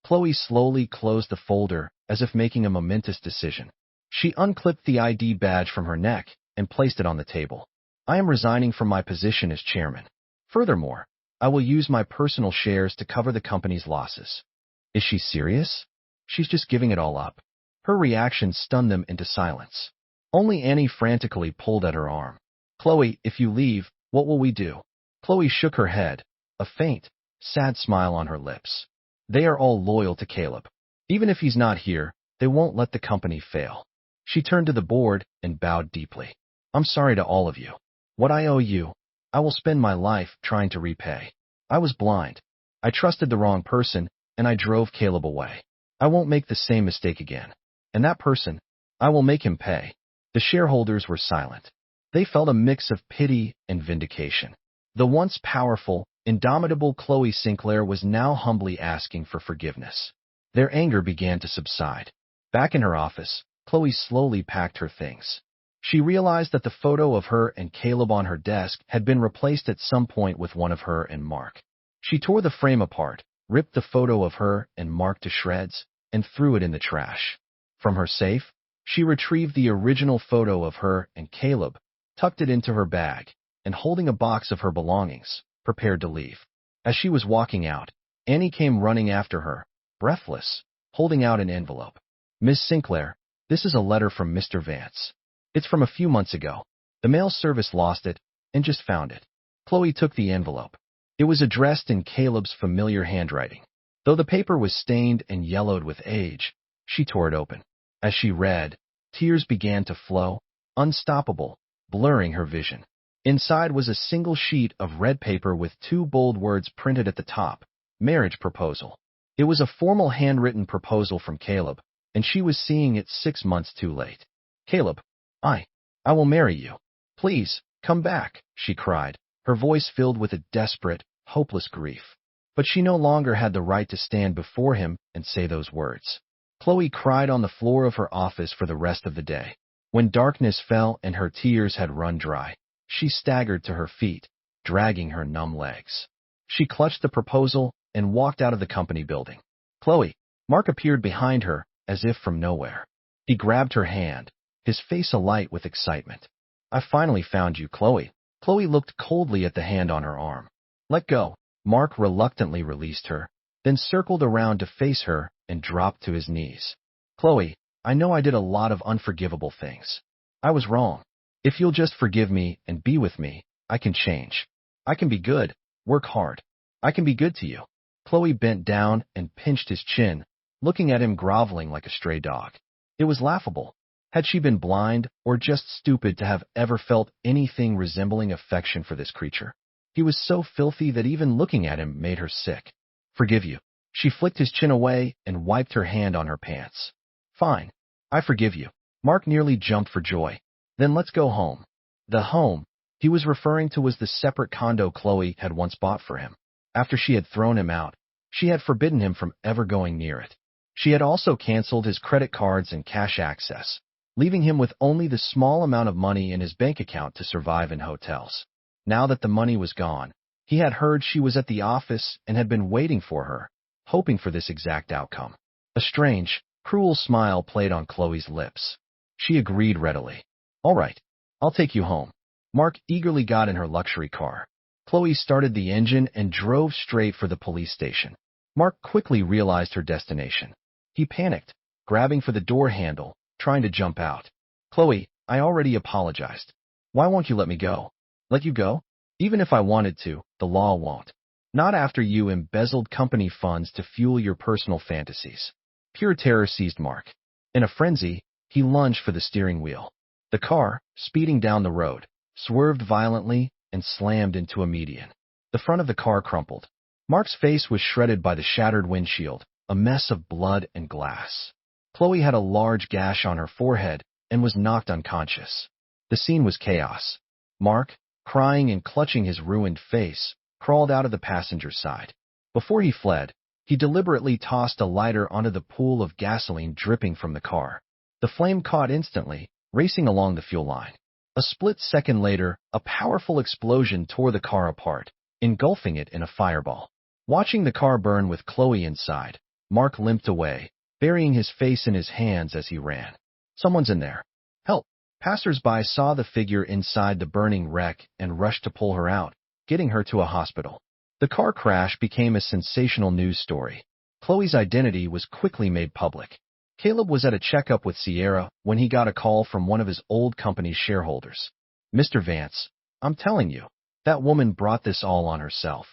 Chloe slowly closed the folder, as if making a momentous decision. She unclipped the ID badge from her neck and placed it on the table. "I am resigning from my position as chairman. Furthermore, I will use my personal shares to cover the company's losses." Is she serious? She's just giving it all up. Her reaction stunned them into silence. Only Annie frantically pulled at her arm. "Chloe, if you leave, what will we do?" Chloe shook her head, a faint, sad smile on her lips. "They are all loyal to Caleb. Even if he's not here, they won't let the company fail." She turned to the board and bowed deeply. "I'm sorry to all of you. What I owe you, I will spend my life trying to repay. I was blind. I trusted the wrong person, and I drove Caleb away. I won't make the same mistake again. And that person, I will make him pay." The shareholders were silent. They felt a mix of pity and vindication. The once powerful, indomitable Chloe Sinclair was now humbly asking for forgiveness. Their anger began to subside. Back in her office, Chloe slowly packed her things. She realized that the photo of her and Caleb on her desk had been replaced at some point with one of her and Mark. She tore the frame apart, ripped the photo of her and Mark to shreds, and threw it in the trash. From her safe, she retrieved the original photo of her and Caleb, tucked it into her bag, and holding a box of her belongings, prepared to leave. As she was walking out, Annie came running after her, breathless, holding out an envelope. "Miss Sinclair, this is a letter from Mr. Vance. It's from a few months ago. The mail service lost it and just found it." Chloe took the envelope. It was addressed in Caleb's familiar handwriting. Though the paper was stained and yellowed with age, she tore it open. As she read, tears began to flow, unstoppable, blurring her vision. Inside was a single sheet of red paper with 2 bold words printed at the top: "Marriage proposal." It was a formal handwritten proposal from Caleb, and she was seeing it 6 months too late. "Caleb, I will marry you. Please, come back," she cried, her voice filled with a desperate, hopeless grief. But she no longer had the right to stand before him and say those words. Chloe cried on the floor of her office for the rest of the day. When darkness fell and her tears had run dry, she staggered to her feet, dragging her numb legs. She clutched the proposal and walked out of the company building. "Chloe!" Mark appeared behind her, as if from nowhere. He grabbed her hand, his face alight with excitement. "I finally found you, Chloe." Chloe looked coldly at the hand on her arm. "Let go." Mark reluctantly released her, then circled around to face her and dropped to his knees. "Chloe, I know I did a lot of unforgivable things. I was wrong. If you'll just forgive me and be with me, I can change. I can be good, work hard. I can be good to you." Chloe bent down and pinched his chin, looking at him groveling like a stray dog. It was laughable. Had she been blind or just stupid to have ever felt anything resembling affection for this creature? He was so filthy that even looking at him made her sick. "Forgive you." She flicked his chin away and wiped her hand on her pants. "Fine. I forgive you." Mark nearly jumped for joy. Then let's go home. The home he was referring to was the separate condo Chloe had once bought for him. After she had thrown him out, she had forbidden him from ever going near it. She had also canceled his credit cards and cash access, leaving him with only the small amount of money in his bank account to survive in hotels. Now that the money was gone, he had heard she was at the office and had been waiting for her, hoping for this exact outcome. A strange, cruel smile played on Chloe's lips. She agreed readily. All right, I'll take you home. Mark eagerly got in her luxury car. Chloe started the engine and drove straight for the police station. Mark quickly realized her destination. He panicked, grabbing for the door handle, trying to jump out. Chloe, I already apologized. Why won't you let me go? Let you go? Even if I wanted to, the law won't. Not after you embezzled company funds to fuel your personal fantasies. Pure terror seized Mark. In a frenzy, he lunged for the steering wheel. The car, speeding down the road, swerved violently and slammed into a median. The front of the car crumpled. Mark's face was shredded by the shattered windshield, a mess of blood and glass. Chloe had a large gash on her forehead and was knocked unconscious. The scene was chaos. Mark, crying and clutching his ruined face, crawled out of the passenger side. Before he fled, he deliberately tossed a lighter onto the pool of gasoline dripping from the car. The flame caught instantly, racing along the fuel line. A split second later, a powerful explosion tore the car apart, engulfing it in a fireball. Watching the car burn with Chloe inside, Mark limped away, burying his face in his hands as he ran. Someone's in there. Help! Passers-by saw the figure inside the burning wreck and rushed to pull her out, getting her to a hospital. The car crash became a sensational news story. Chloe's identity was quickly made public. Caleb was at a checkup with Sierra when he got a call from one of his old company's shareholders. Mr. Vance, I'm telling you, that woman brought this all on herself.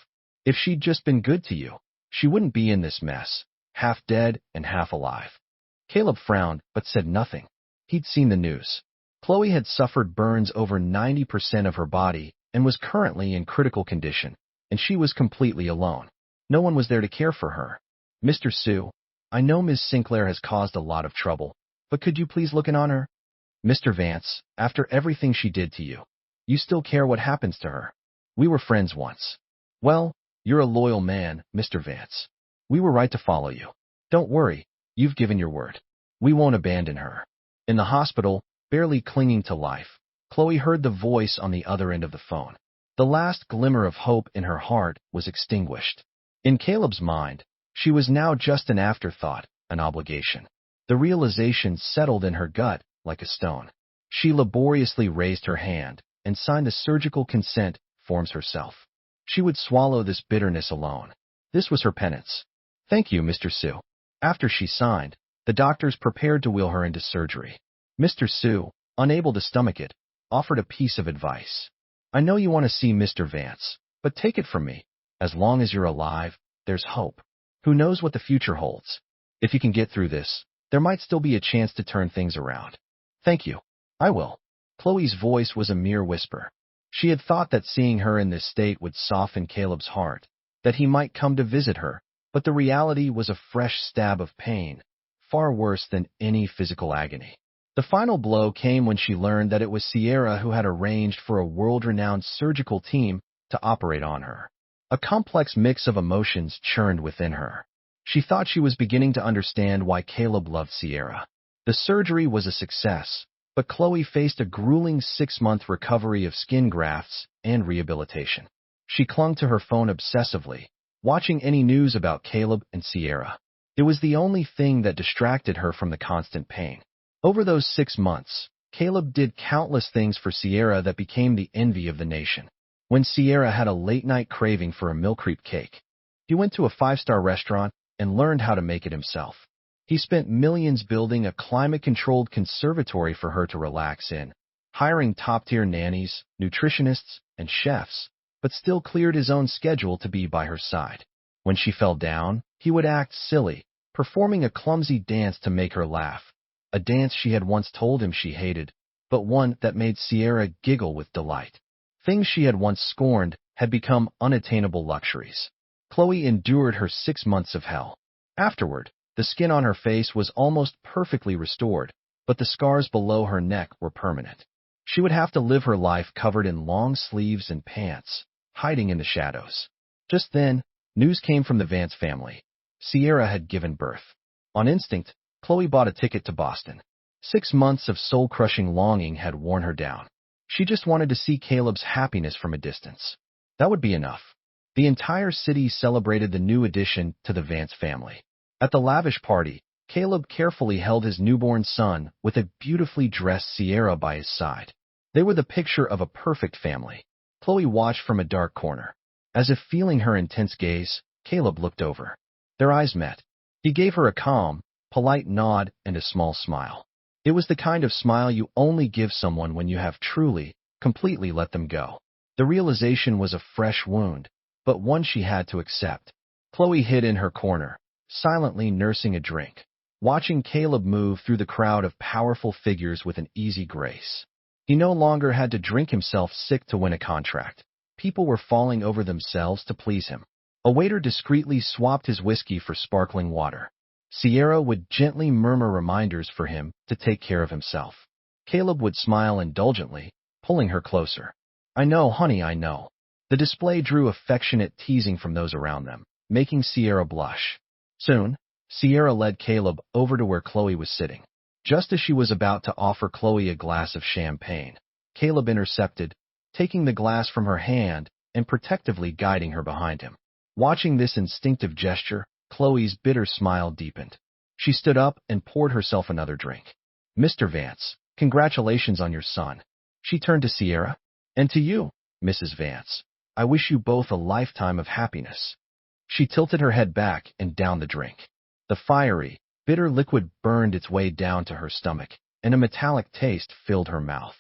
If she'd just been good to you, she wouldn't be in this mess, half dead and half alive. Caleb frowned, but said nothing. He'd seen the news. Chloe had suffered burns over 90% of her body and was currently in critical condition, and she was completely alone. No one was there to care for her. Mr. Sue, I know Ms. Sinclair has caused a lot of trouble, but could you please look in on her? Mr. Vance, after everything she did to you, you still care what happens to her. We were friends once. Well, you're a loyal man, Mr. Vance. We were right to follow you. Don't worry, you've given your word. We won't abandon her. In the hospital, barely clinging to life, Chloe heard the voice on the other end of the phone. The last glimmer of hope in her heart was extinguished. In Caleb's mind, she was now just an afterthought, an obligation. The realization settled in her gut like a stone. She laboriously raised her hand and signed the surgical consent forms herself. She would swallow this bitterness alone. This was her penance. Thank you, Mr. Sue. After she signed, the doctors prepared to wheel her into surgery. Mr. Sue, unable to stomach it, offered a piece of advice. I know you want to see Mr. Vance, but take it from me. As long as you're alive, there's hope. Who knows what the future holds? If you can get through this, there might still be a chance to turn things around. Thank you. I will. Chloe's voice was a mere whisper. She had thought that seeing her in this state would soften Caleb's heart, that he might come to visit her, but the reality was a fresh stab of pain, far worse than any physical agony. The final blow came when she learned that it was Sierra who had arranged for a world-renowned surgical team to operate on her. A complex mix of emotions churned within her. She thought she was beginning to understand why Caleb loved Sierra. The surgery was a success, but Chloe faced a grueling 6-month recovery of skin grafts and rehabilitation. She clung to her phone obsessively, watching any news about Caleb and Sierra. It was the only thing that distracted her from the constant pain. Over those 6 months, Caleb did countless things for Sierra that became the envy of the nation. When Sierra had a late-night craving for a milk crepe cake, he went to a 5-star restaurant and learned how to make it himself. He spent millions building a climate-controlled conservatory for her to relax in, hiring top-tier nannies, nutritionists, and chefs, but still cleared his own schedule to be by her side. When she fell down, he would act silly, performing a clumsy dance to make her laugh, a dance she had once told him she hated, but one that made Sierra giggle with delight. Things she had once scorned had become unattainable luxuries. Chloe endured her 6 months of hell. Afterward, the skin on her face was almost perfectly restored, but the scars below her neck were permanent. She would have to live her life covered in long sleeves and pants, hiding in the shadows. Just then, news came from the Vance family. Sierra had given birth. On instinct, Chloe bought a ticket to Boston. 6 months of soul-crushing longing had worn her down. She just wanted to see Caleb's happiness from a distance. That would be enough. The entire city celebrated the new addition to the Vance family. At the lavish party, Caleb carefully held his newborn son with a beautifully dressed Sierra by his side. They were the picture of a perfect family. Chloe watched from a dark corner. As if feeling her intense gaze, Caleb looked over. Their eyes met. He gave her a calm, polite nod and a small smile. It was the kind of smile you only give someone when you have truly, completely let them go. The realization was a fresh wound, but one she had to accept. Chloe hid in her corner, silently nursing a drink, watching Caleb move through the crowd of powerful figures with an easy grace. He no longer had to drink himself sick to win a contract. People were falling over themselves to please him. A waiter discreetly swapped his whiskey for sparkling water. Sierra would gently murmur reminders for him to take care of himself. Caleb would smile indulgently, pulling her closer. "I know, honey, I know." The display drew affectionate teasing from those around them, making Sierra blush. Soon, Sierra led Caleb over to where Chloe was sitting. Just as she was about to offer Chloe a glass of champagne, Caleb intercepted, taking the glass from her hand and protectively guiding her behind him. Watching this instinctive gesture, Chloe's bitter smile deepened. She stood up and poured herself another drink. "Mr. Vance, congratulations on your son." She turned to Sierra. "And to you, Mrs. Vance. I wish you both a lifetime of happiness." She tilted her head back and downed the drink. The fiery, bitter liquid burned its way down to her stomach, and a metallic taste filled her mouth.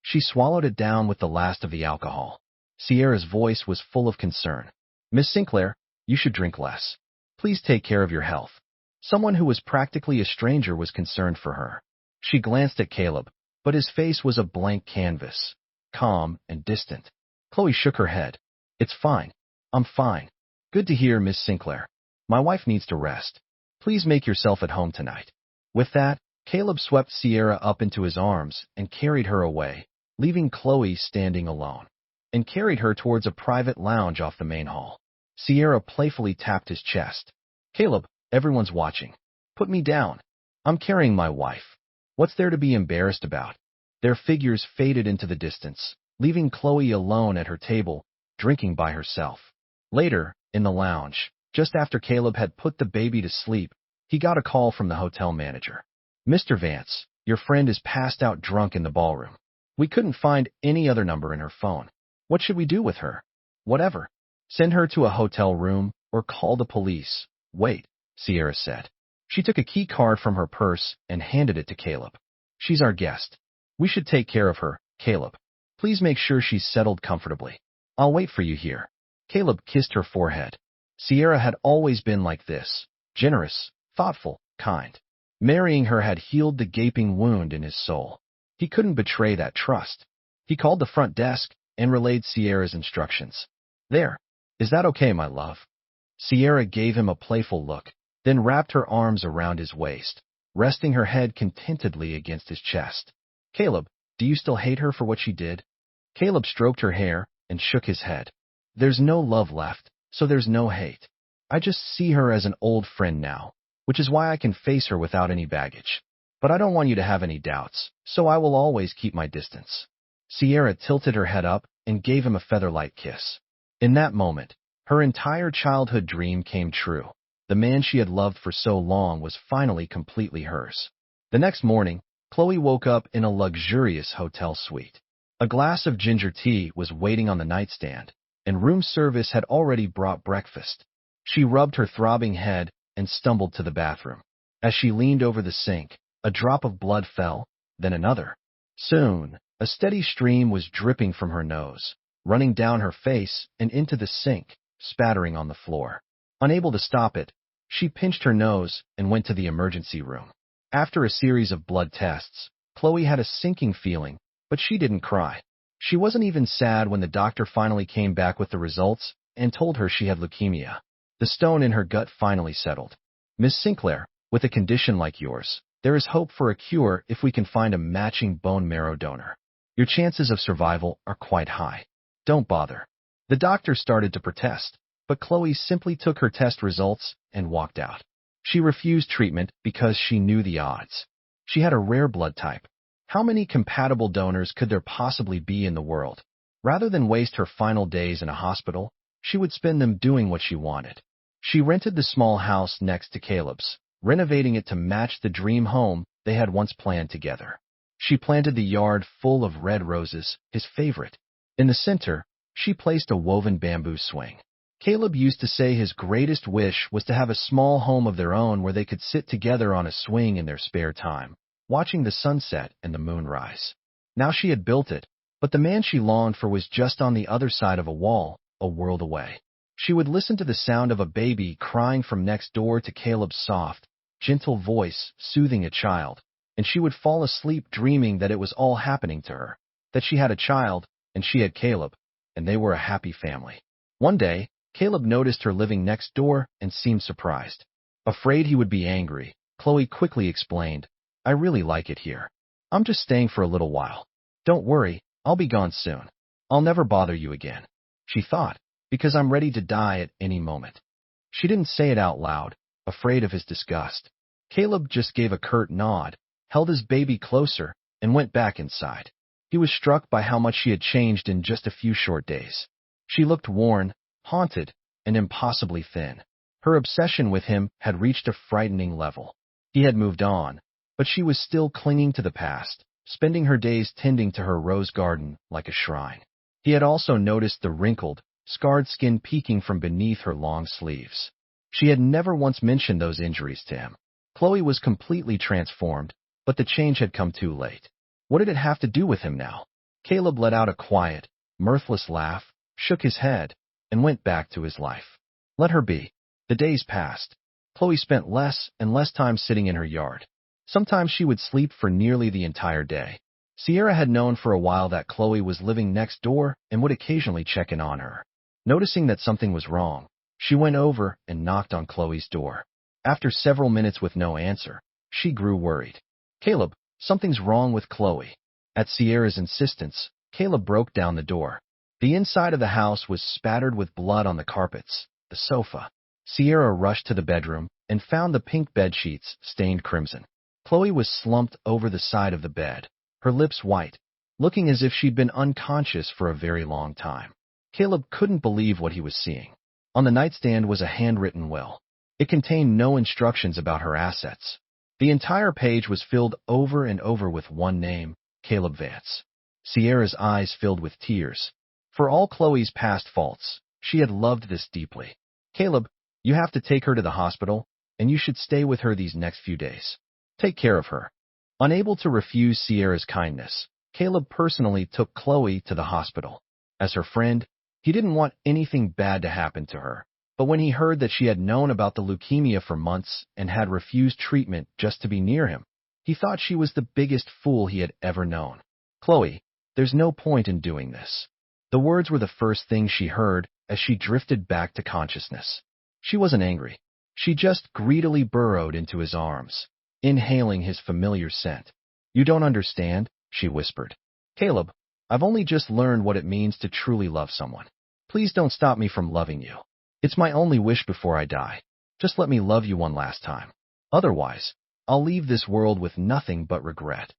She swallowed it down with the last of the alcohol. Sierra's voice was full of concern. "Miss Sinclair, you should drink less. Please take care of your health." Someone who was practically a stranger was concerned for her. She glanced at Caleb, but his face was a blank canvas, calm and distant. Chloe shook her head. "It's fine. I'm fine." "Good to hear, Miss Sinclair. My wife needs to rest. Please make yourself at home tonight." With that, Caleb swept Sierra up into his arms and carried her away, leaving Chloe standing alone, and carried her towards a private lounge off the main hall. Sierra playfully tapped his chest. "Caleb, everyone's watching. Put me down. I'm carrying my wife. What's there to be embarrassed about?" Their figures faded into the distance, leaving Chloe alone at her table, drinking by herself. Later, in the lounge, just after Caleb had put the baby to sleep, he got a call from the hotel manager. "Mr. Vance, your friend is passed out drunk in the ballroom. We couldn't find any other number in her phone. What should we do with her?" "Whatever. Send her to a hotel room or call the police." "Wait," Sierra said. She took a key card from her purse and handed it to Caleb. "She's our guest. We should take care of her, Caleb. Please make sure she's settled comfortably. I'll wait for you here." Caleb kissed her forehead. Sierra had always been like this, generous, thoughtful, kind. Marrying her had healed the gaping wound in his soul. He couldn't betray that trust. He called the front desk and relayed Sierra's instructions. "There. Is that okay, my love?" Sierra gave him a playful look, then wrapped her arms around his waist, resting her head contentedly against his chest. "Caleb, do you still hate her for what she did?" Caleb stroked her hair and shook his head. "There's no love left, so there's no hate. I just see her as an old friend now, which is why I can face her without any baggage. But I don't want you to have any doubts, so I will always keep my distance." Sierra tilted her head up and gave him a feather-light kiss. In that moment, her entire childhood dream came true. The man she had loved for so long was finally completely hers. The next morning, Chloe woke up in a luxurious hotel suite. A glass of ginger tea was waiting on the nightstand, and room service had already brought breakfast. She rubbed her throbbing head and stumbled to the bathroom. As she leaned over the sink, a drop of blood fell, then another. Soon, a steady stream was dripping from her nose, running down her face and into the sink, spattering on the floor. Unable to stop it, she pinched her nose and went to the emergency room. After a series of blood tests, Chloe had a sinking feeling, but she didn't cry. She wasn't even sad when the doctor finally came back with the results and told her she had leukemia. The stone in her gut finally settled. "Miss Sinclair, with a condition like yours, there is hope for a cure if we can find a matching bone marrow donor. Your chances of survival are quite high. Don't bother. The doctor started to protest, but Chloe simply took her test results and walked out. She refused treatment because she knew the odds. She had a rare blood type. How many compatible donors could there possibly be in the world? Rather than waste her final days in a hospital, she would spend them doing what she wanted. She rented the small house next to Caleb's, renovating it to match the dream home they had once planned together. She planted the yard full of red roses, his favorite. In the center, she placed a woven bamboo swing. Caleb used to say his greatest wish was to have a small home of their own where they could sit together on a swing in their spare time, watching the sunset and the moon rise. Now she had built it, but the man she longed for was just on the other side of a wall, a world away. She would listen to the sound of a baby crying from next door to Caleb's soft, gentle voice soothing a child, and she would fall asleep dreaming that it was all happening to her, that she had a child, and she had Caleb, and they were a happy family. One day, Caleb noticed her living next door and seemed surprised. Afraid he would be angry, Chloe quickly explained, "I really like it here. I'm just staying for a little while. Don't worry, I'll be gone soon. I'll never bother you again," she thought, "because I'm ready to die at any moment." She didn't say it out loud, afraid of his disgust. Caleb just gave a curt nod, held his baby closer, and went back inside. He was struck by how much she had changed in just a few short days. She looked worn, haunted, and impossibly thin. Her obsession with him had reached a frightening level. He had moved on, but she was still clinging to the past, spending her days tending to her rose garden like a shrine. He had also noticed the wrinkled, scarred skin peeking from beneath her long sleeves. She had never once mentioned those injuries to him. Chloe was completely transformed, but the change had come too late. What did it have to do with him now? Caleb let out a quiet, mirthless laugh, shook his head, and went back to his life. Let her be. The days passed. Chloe spent less and less time sitting in her yard. Sometimes she would sleep for nearly the entire day. Sierra had known for a while that Chloe was living next door and would occasionally check in on her. Noticing that something was wrong, she went over and knocked on Chloe's door. After several minutes with no answer, she grew worried. "Caleb, something's wrong with Chloe." At Sierra's insistence, Caleb broke down the door. The inside of the house was spattered with blood on the carpets, the sofa. Sierra rushed to the bedroom and found the pink bedsheets stained crimson. Chloe was slumped over the side of the bed, her lips white, looking as if she'd been unconscious for a very long time. Caleb couldn't believe what he was seeing. On the nightstand was a handwritten will. It contained no instructions about her assets. The entire page was filled over and over with one name, Caleb Vance. Sierra's eyes filled with tears. For all Chloe's past faults, she had loved this deeply. "Caleb, you have to take her to the hospital, and you should stay with her these next few days. Take care of her." Unable to refuse Sierra's kindness, Caleb personally took Chloe to the hospital. As her friend, he didn't want anything bad to happen to her, but when he heard that she had known about the leukemia for months and had refused treatment just to be near him, he thought she was the biggest fool he had ever known. "Chloe, there's no point in doing this." The words were the first thing she heard as she drifted back to consciousness. She wasn't angry. She just greedily burrowed into his arms, inhaling his familiar scent. "You don't understand," she whispered. "Caleb, I've only just learned what it means to truly love someone. Please don't stop me from loving you. It's my only wish before I die. Just let me love you one last time. Otherwise, I'll leave this world with nothing but regret."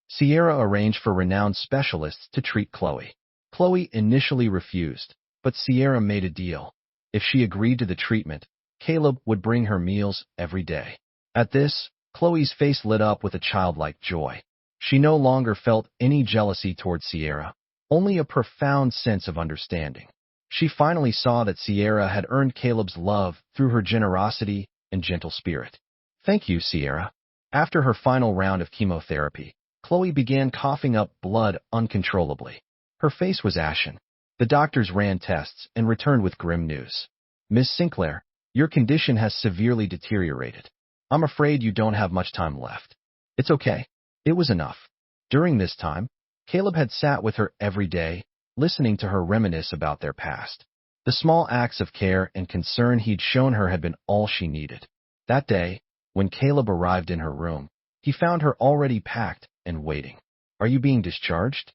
Sierra arranged for renowned specialists to treat Chloe. Chloe initially refused, but Sierra made a deal. If she agreed to the treatment, Caleb would bring her meals every day. At this, Chloe's face lit up with a childlike joy. She no longer felt any jealousy toward Sierra, only a profound sense of understanding. She finally saw that Sierra had earned Caleb's love through her generosity and gentle spirit. "Thank you, Sierra." After her final round of chemotherapy, Chloe began coughing up blood uncontrollably. Her face was ashen. The doctors ran tests and returned with grim news. "Miss Sinclair, your condition has severely deteriorated. I'm afraid you don't have much time left." "It's okay." It was enough. During this time, Caleb had sat with her every day, listening to her reminisce about their past. The small acts of care and concern he'd shown her had been all she needed. That day, when Caleb arrived in her room, he found her already packed and waiting. "Are you being discharged?"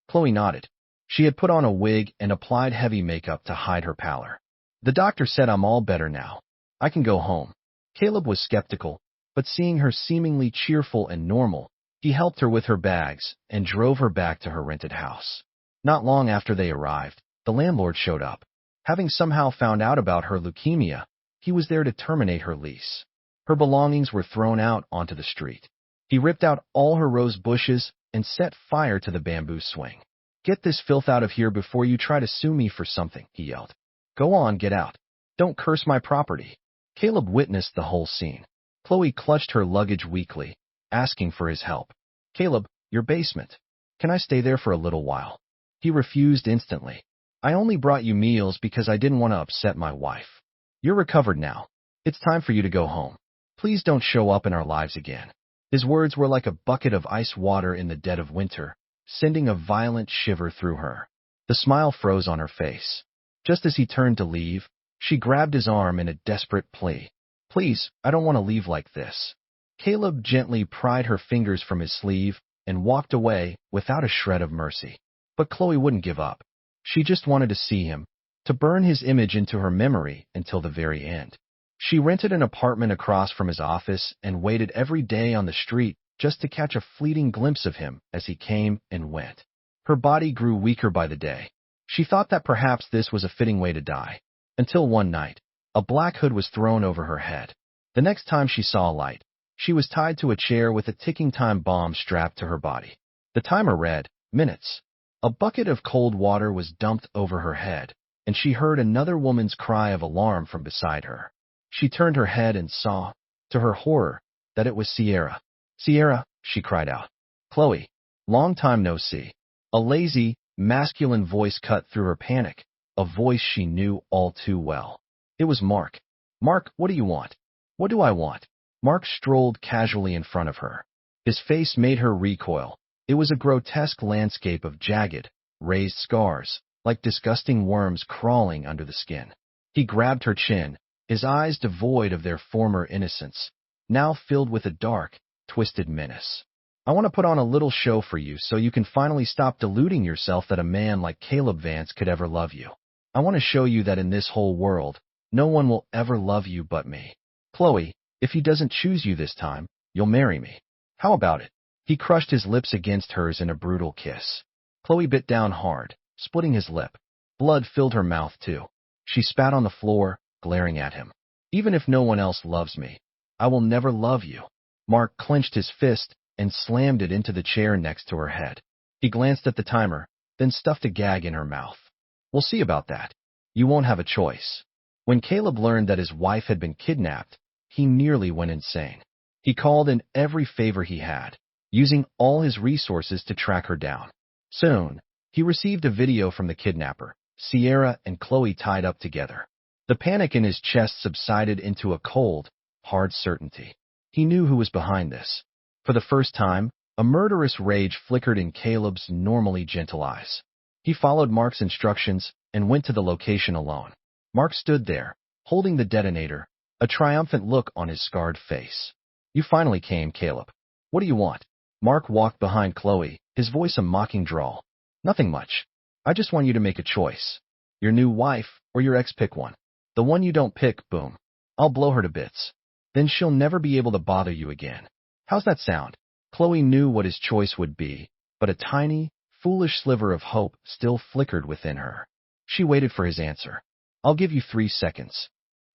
Chloe nodded. She had put on a wig and applied heavy makeup to hide her pallor. The doctor said I'm all better now. I can go home. Caleb was skeptical, but seeing her seemingly cheerful and normal, he helped her with her bags and drove her back to her rented house. Not long after they arrived, the landlord showed up. Having somehow found out about her leukemia, he was there to terminate her lease. Her belongings were thrown out onto the street. He ripped out all her rose bushes and set fire to the bamboo swing. Get this filth out of here before you try to sue me for something, he yelled. Go on, get out. Don't curse my property. Caleb witnessed the whole scene. Chloe clutched her luggage weakly, asking for his help. Caleb, your basement. Can I stay there for a little while? He refused instantly. I only brought you meals because I didn't want to upset my wife. You're recovered now. It's time for you to go home. Please don't show up in our lives again. His words were like a bucket of ice water in the dead of winter, sending a violent shiver through her. The smile froze on her face. Just as he turned to leave, she grabbed his arm in a desperate plea. Please, I don't want to leave like this. Caleb gently pried her fingers from his sleeve and walked away without a shred of mercy. But Chloe wouldn't give up. She just wanted to see him, to burn his image into her memory until the very end. She rented an apartment across from his office and waited every day on the street just to catch a fleeting glimpse of him as he came and went. Her body grew weaker by the day. She thought that perhaps this was a fitting way to die. Until one night, a black hood was thrown over her head. The next time she saw light, she was tied to a chair with a ticking time bomb strapped to her body. The timer read, minutes. A bucket of cold water was dumped over her head, and she heard another woman's cry of alarm from beside her. She turned her head and saw, to her horror, that it was Sierra. Sierra, she cried out. Chloe, long time no see. A lazy, masculine voice cut through her panic, a voice she knew all too well. It was Mark. Mark, what do you want? What do I want? Mark strolled casually in front of her. His face made her recoil. It was a grotesque landscape of jagged, raised scars, like disgusting worms crawling under the skin. He grabbed her chin, his eyes devoid of their former innocence, now filled with a dark, twisted menace. I want to put on a little show for you so you can finally stop deluding yourself that a man like Caleb Vance could ever love you. I want to show you that in this whole world, no one will ever love you but me. Chloe, if he doesn't choose you this time, you'll marry me. How about it? He crushed his lips against hers in a brutal kiss. Chloe bit down hard, splitting his lip. Blood filled her mouth too. She spat on the floor, glaring at him. Even if no one else loves me, I will never love you. Mark clenched his fist and slammed it into the chair next to her head. He glanced at the timer, then stuffed a gag in her mouth. We'll see about that. You won't have a choice. When Caleb learned that his wife had been kidnapped, he nearly went insane. He called in every favor he had, using all his resources to track her down. Soon, he received a video from the kidnapper, Sierra and Chloe tied up together. The panic in his chest subsided into a cold, hard certainty. He knew who was behind this. For the first time, a murderous rage flickered in Caleb's normally gentle eyes. He followed Mark's instructions and went to the location alone. Mark stood there, holding the detonator, a triumphant look on his scarred face. You finally came, Caleb. What do you want? Mark walked behind Chloe, his voice a mocking drawl. Nothing much. I just want you to make a choice. Your new wife, or your ex, pick one. The one you don't pick, boom. I'll blow her to bits. Then she'll never be able to bother you again. How's that sound? Chloe knew what his choice would be, but a tiny, foolish sliver of hope still flickered within her. She waited for his answer. I'll give you 3 seconds.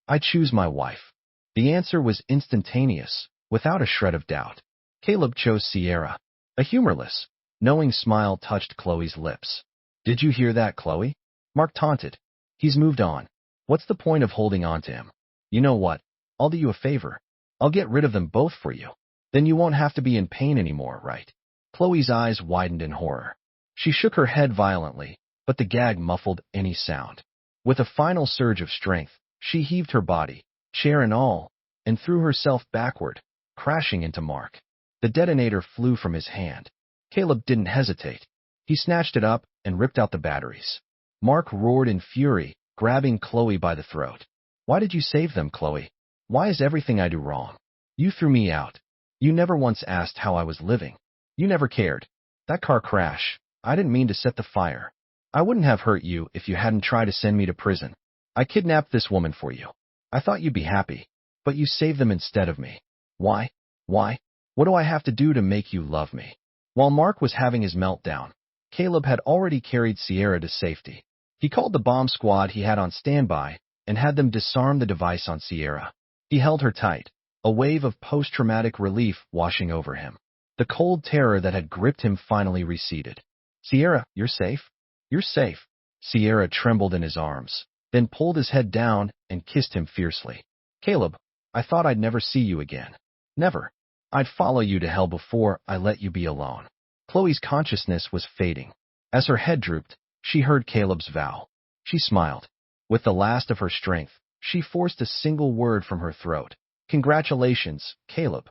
I choose my wife. The answer was instantaneous, without a shred of doubt. Caleb chose Sierra. A humorless, knowing smile touched Chloe's lips. Did you hear that, Chloe? Mark taunted. He's moved on. What's the point of holding on to him? You know what? I'll do you a favor. I'll get rid of them both for you. Then you won't have to be in pain anymore, right? Chloe's eyes widened in horror. She shook her head violently, but the gag muffled any sound. With a final surge of strength, she heaved her body, chair and all, and threw herself backward, crashing into Mark. The detonator flew from his hand. Caleb didn't hesitate. He snatched it up and ripped out the batteries. Mark roared in fury, grabbing Chloe by the throat. Why did you save them, Chloe? Why is everything I do wrong? You threw me out. You never once asked how I was living. You never cared. That car crash, I didn't mean to set the fire. I wouldn't have hurt you if you hadn't tried to send me to prison. I kidnapped this woman for you. I thought you'd be happy, but you saved them instead of me. Why? Why? What do I have to do to make you love me?" While Mark was having his meltdown, Caleb had already carried Sierra to safety. He called the bomb squad he had on standby and had them disarm the device on Sierra. He held her tight, a wave of post-traumatic relief washing over him. The cold terror that had gripped him finally receded. "Sierra, you're safe? You're safe." Sierra trembled in his arms, then pulled his head down and kissed him fiercely. "Caleb, I thought I'd never see you again. Never. I'd follow you to hell before I let you be alone." Chloe's consciousness was fading. As her head drooped, she heard Caleb's vow. She smiled. With the last of her strength, she forced a single word from her throat. "Congratulations, Caleb."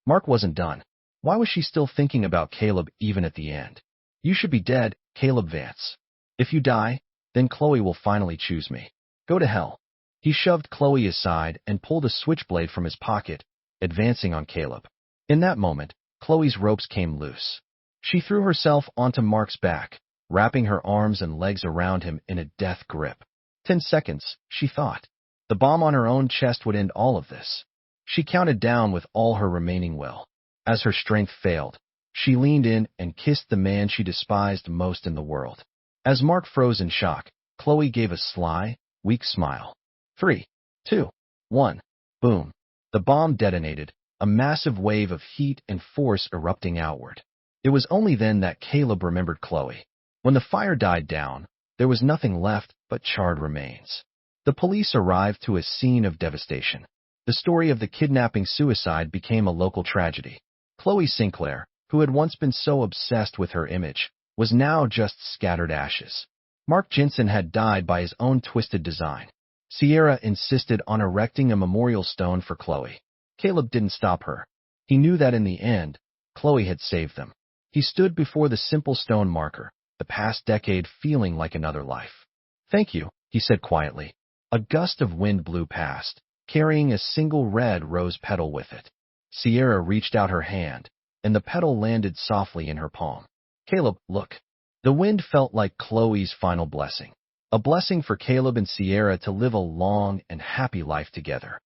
Mark wasn't done. Why was she still thinking about Caleb even at the end? "You should be dead, Caleb Vance. If you die, then Chloe will finally choose me. Go to hell." He shoved Chloe aside and pulled a switchblade from his pocket, advancing on Caleb. In that moment, Chloe's ropes came loose. She threw herself onto Mark's back, wrapping her arms and legs around him in a death grip. 10 seconds, she thought. The bomb on her own chest would end all of this. She counted down with all her remaining will. As her strength failed, she leaned in and kissed the man she despised most in the world. As Mark froze in shock, Chloe gave a sly, weak smile. 3, 2, 1. Boom. The bomb detonated, a massive wave of heat and force erupting outward. It was only then that Caleb remembered Chloe. When the fire died down, there was nothing left but charred remains. The police arrived to a scene of devastation. The story of the kidnapping-suicide became a local tragedy. Chloe Sinclair, who had once been so obsessed with her image, was now just scattered ashes. Mark Jensen had died by his own twisted design. Sierra insisted on erecting a memorial stone for Chloe. Caleb didn't stop her. He knew that in the end, Chloe had saved them. He stood before the simple stone marker, the past decade feeling like another life. "Thank you," he said quietly. A gust of wind blew past, carrying a single red rose petal with it. Sierra reached out her hand, and the petal landed softly in her palm. "Caleb, look." The wind felt like Chloe's final blessing. A blessing for Caleb and Sierra to live a long and happy life together.